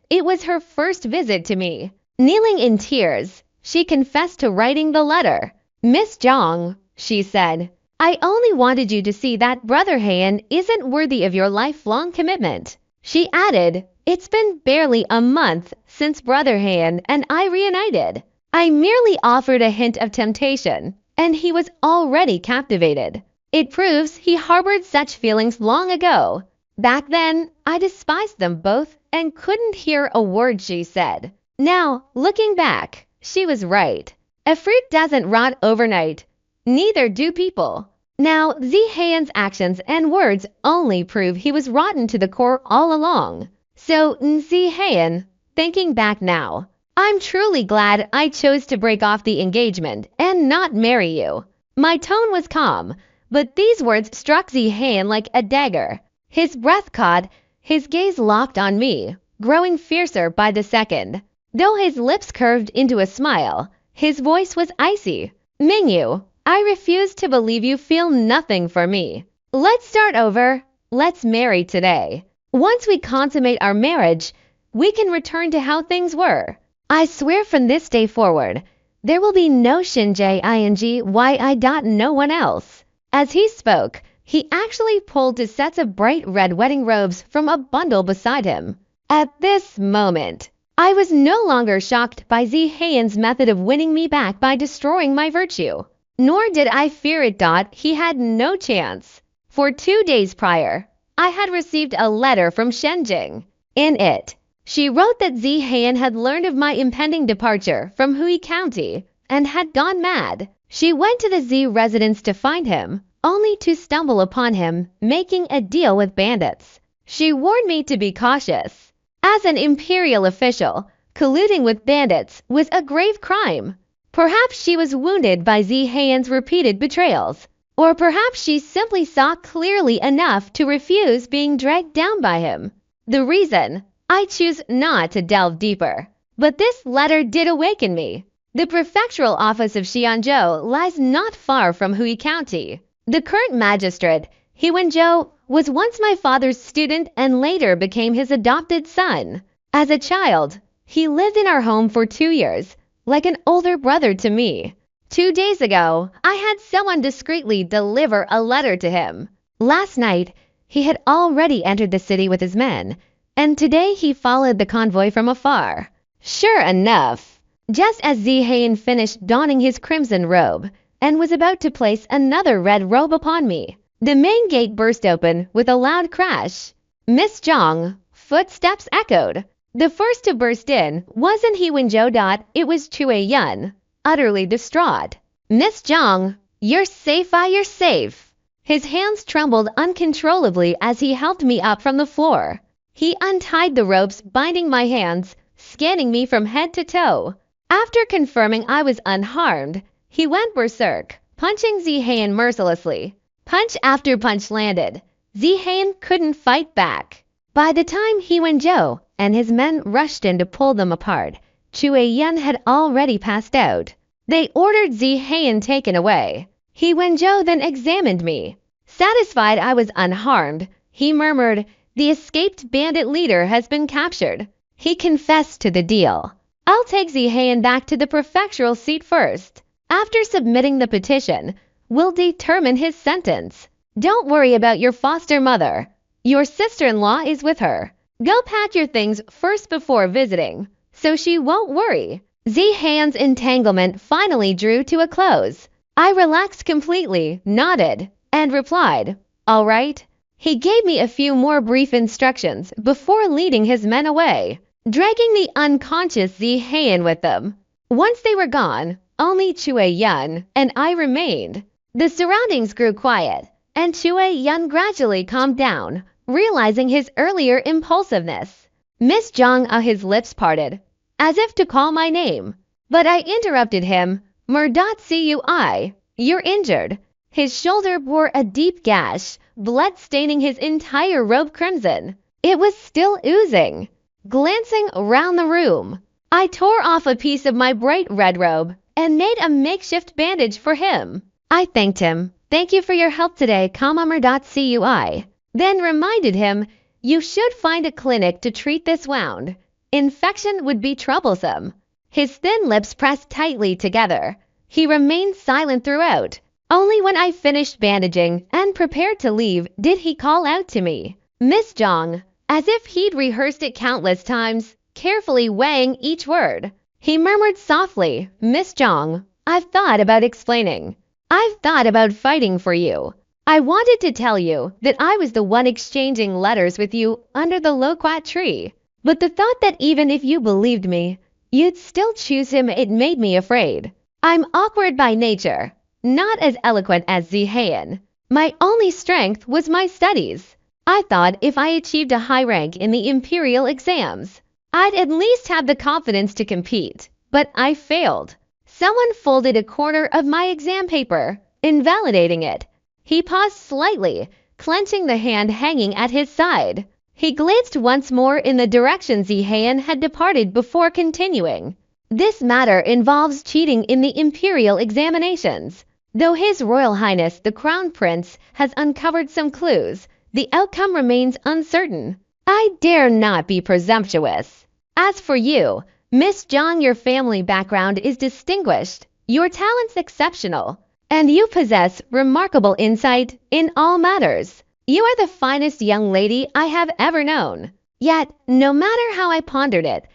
It was her first visit to me. Kneeling in tears, she confessed to writing the letter. Miss Zhang, she said, I only wanted you to see that Brother Heyun isn't worthy of your lifelong commitment. She added, it's been barely a month since Brother Heyun and I reunited. I merely offered a hint of temptation, and he was already captivated. It proves he harbored such feelings long ago. Back then, I despised them both and couldn't hear a word she said. Now, looking back, she was right. A fruit doesn't rot overnight. Neither do people. Now, Xie Heyun's actions and words only prove he was rotten to the core all along. So, Xie Heyun, thinking back now, I'm truly glad I chose to break off the engagement and not marry you. My tone was calm, but these words struck Xie Heyun like a dagger. His breath caught, his gaze locked on me, growing fiercer by the second. Though his lips curved into a smile, his voice was icy. Mingyu, I refuse to believe you feel nothing for me. Let's start over. Let's marry today. Once we consummate our marriage, we can return to how things were. I swear from this day forward, there will be no Shinji ing y. No one else. As he spoke, he actually pulled two sets of bright red wedding robes from a bundle beside him. At this moment, I was no longer shocked by Xie Heyun's method of winning me back by destroying my virtue. Nor did I fear it. He had no chance. For 2 days prior, I had received a letter from Shenjing. In it, she wrote that Xie Heyun had learned of my impending departure from Hui County and had gone mad. She went to the Xie residence to find him, only to stumble upon him making a deal with bandits. She warned me to be cautious. As an imperial official, colluding with bandits was a grave crime. Perhaps she was wounded by Xie Heyun's repeated betrayals, or perhaps she simply saw clearly enough to refuse being dragged down by him. The reason, I choose not to delve deeper. But this letter did awaken me. The prefectural office of Xianzhou lies not far from Hui County. The current magistrate, He Wenzhou, was once my father's student and later became his adopted son. As a child, he lived in our home for 2 years, like an older brother to me. 2 days ago, I had someone discreetly deliver a letter to him. Last night, he had already entered the city with his men, and today he followed the convoy from afar. Sure enough, just as Xie Heyun finished donning his crimson robe and was about to place another red robe upon me, the main gate burst open with a loud crash. Miss Zhang, footsteps echoed. The first to burst in wasn't He Wenzhou. It was Xie Heyun, utterly distraught. Miss Zhang, you're safe. You're safe. His hands trembled uncontrollably as he helped me up from the floor. He untied the ropes binding my hands, scanning me from head to toe. After confirming I was unharmed, he went berserk, punching Xie Heyun mercilessly. Punch after punch landed. Xie Heyun couldn't fight back. By the time He Wenzhou and his men rushed in to pull them apart, Xie Heyun had already passed out. They ordered Xie Heyun taken away. He Wenzhou then examined me. Satisfied I was unharmed, he murmured, "The escaped bandit leader has been captured." He confessed to the deal. "I'll take Xie Heyun back to the prefectural seat first. After submitting the petition, we'll determine his sentence. Don't worry about your foster mother. Your sister-in-law is with her. Go pack your things first before visiting, so she won't worry." Xie Heyun's entanglement finally drew to a close. I relaxed completely, nodded, and replied, "All right." He gave me a few more brief instructions before leading his men away, dragging the unconscious Xie Heyun with them. Once they were gone, only Xie Heyun and I remained. The surroundings grew quiet, and Xie Heyun gradually calmed down, realizing his earlier impulsiveness. Miss Zhang, his lips parted, as if to call my name, but I interrupted him. "Cui, you're injured." His shoulder bore a deep gash, blood staining his entire robe crimson. It was still oozing. Glancing around the room, I tore off a piece of my bright red robe and made a makeshift bandage for him. I thanked him. "Thank you for your help today, Cui." Then reminded him, "You should find a clinic to treat this wound. Infection would be troublesome." His thin lips pressed tightly together. He remained silent throughout. Only when I finished bandaging and prepared to leave did he call out to me, "Miss Zhang," as if he'd rehearsed it countless times, carefully weighing each word. He murmured softly, "Miss Zhang, I've thought about explaining. I've thought about fighting for you. I wanted to tell you that I was the one exchanging letters with you under the loquat tree. But the thought that even if you believed me, you'd still choose him, it made me afraid. I'm awkward by nature, not as eloquent as Xie Heyun. My only strength was my studies. I thought if I achieved a high rank in the imperial exams, I'd at least have the confidence to compete. But I failed." Someone folded a corner of my exam paper, invalidating it. He paused slightly, clenching the hand hanging at his side. He glanced once more in the direction Xie Heyun had departed before continuing. "This matter involves cheating in the imperial examinations. Though His Royal Highness the Crown Prince has uncovered some clues, the outcome remains uncertain. I dare not be presumptuous. As for you, Miss Zhang, your family background is distinguished, your talents exceptional. and you possess remarkable insight in all matters. You are the finest young lady I have ever known. Yet, no matter how I pondered it,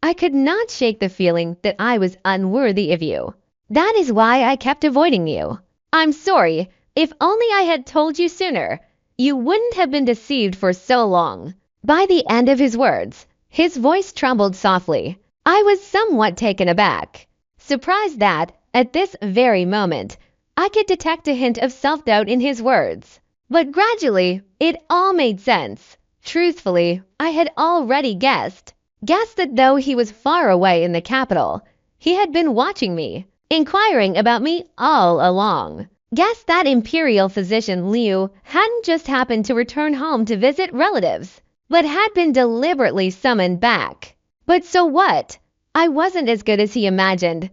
I could not shake the feeling that I was unworthy of you. That is why I kept avoiding you. I'm sorry, if only I had told you sooner, you wouldn't have been deceived for so long. By the end of his words, his voice trembled softly. I was somewhat taken aback, surprised that, at this very moment, I could detect a hint of self-doubt in his words. But gradually, it all made sense. Truthfully, I had already guessed that though he was far away in the capital, he had been watching me, inquiring about me all along. Guessed that imperial physician Liu hadn't just happened to return home to visit relatives, but had been deliberately summoned back. But so what? I wasn't as good as he imagined.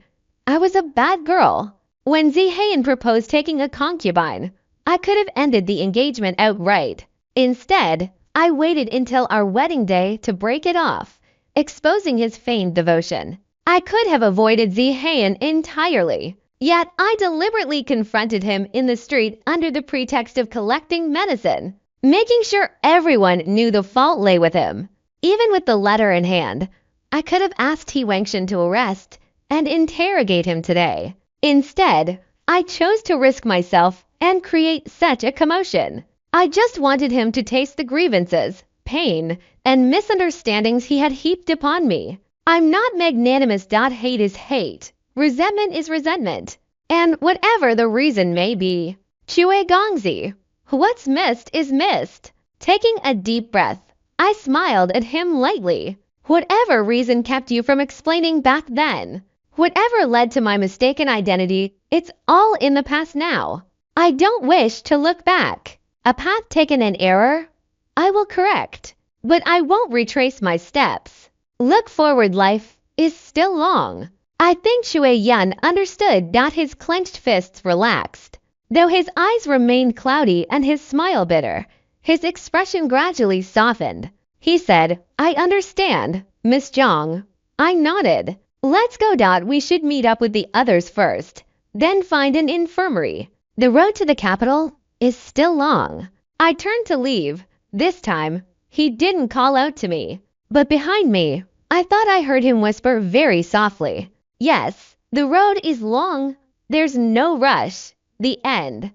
I was a bad girl. When Xie Heyun proposed taking a concubine, I could have ended the engagement outright. Instead, I waited until our wedding day to break it off, exposing his feigned devotion. I could have avoided Xie Heyun entirely, yet I deliberately confronted him in the street under the pretext of collecting medicine, making sure everyone knew the fault lay with him. Even with the letter in hand, I could have asked He Wengshan to arrest and interrogate him today. Instead, I chose to risk myself and create such a commotion. I just wanted him to taste the grievances, pain, and misunderstandings he had heaped upon me. I'm not magnanimous. Hate is hate. Resentment is resentment. And whatever the reason may be, Chue Gongzi, what's missed is missed. Taking a deep breath, I smiled at him lightly. Whatever reason kept you from explaining back then, whatever led to my mistaken identity, it's all in the past now. I don't wish to look back. A path taken in error, I will correct, but I won't retrace my steps. Look forward, life is still long. I think Xie Heyun understood that his clenched fists relaxed. Though his eyes remained cloudy and his smile bitter, his expression gradually softened. He said, I understand, Miss Zhang. I nodded. Let's go. We should meet up with the others first, then find an infirmary. The road to the capital is still long. I turned to leave. This time, he didn't call out to me, but behind me, I thought I heard him whisper very softly, yes, the road is long. There's no rush. The end.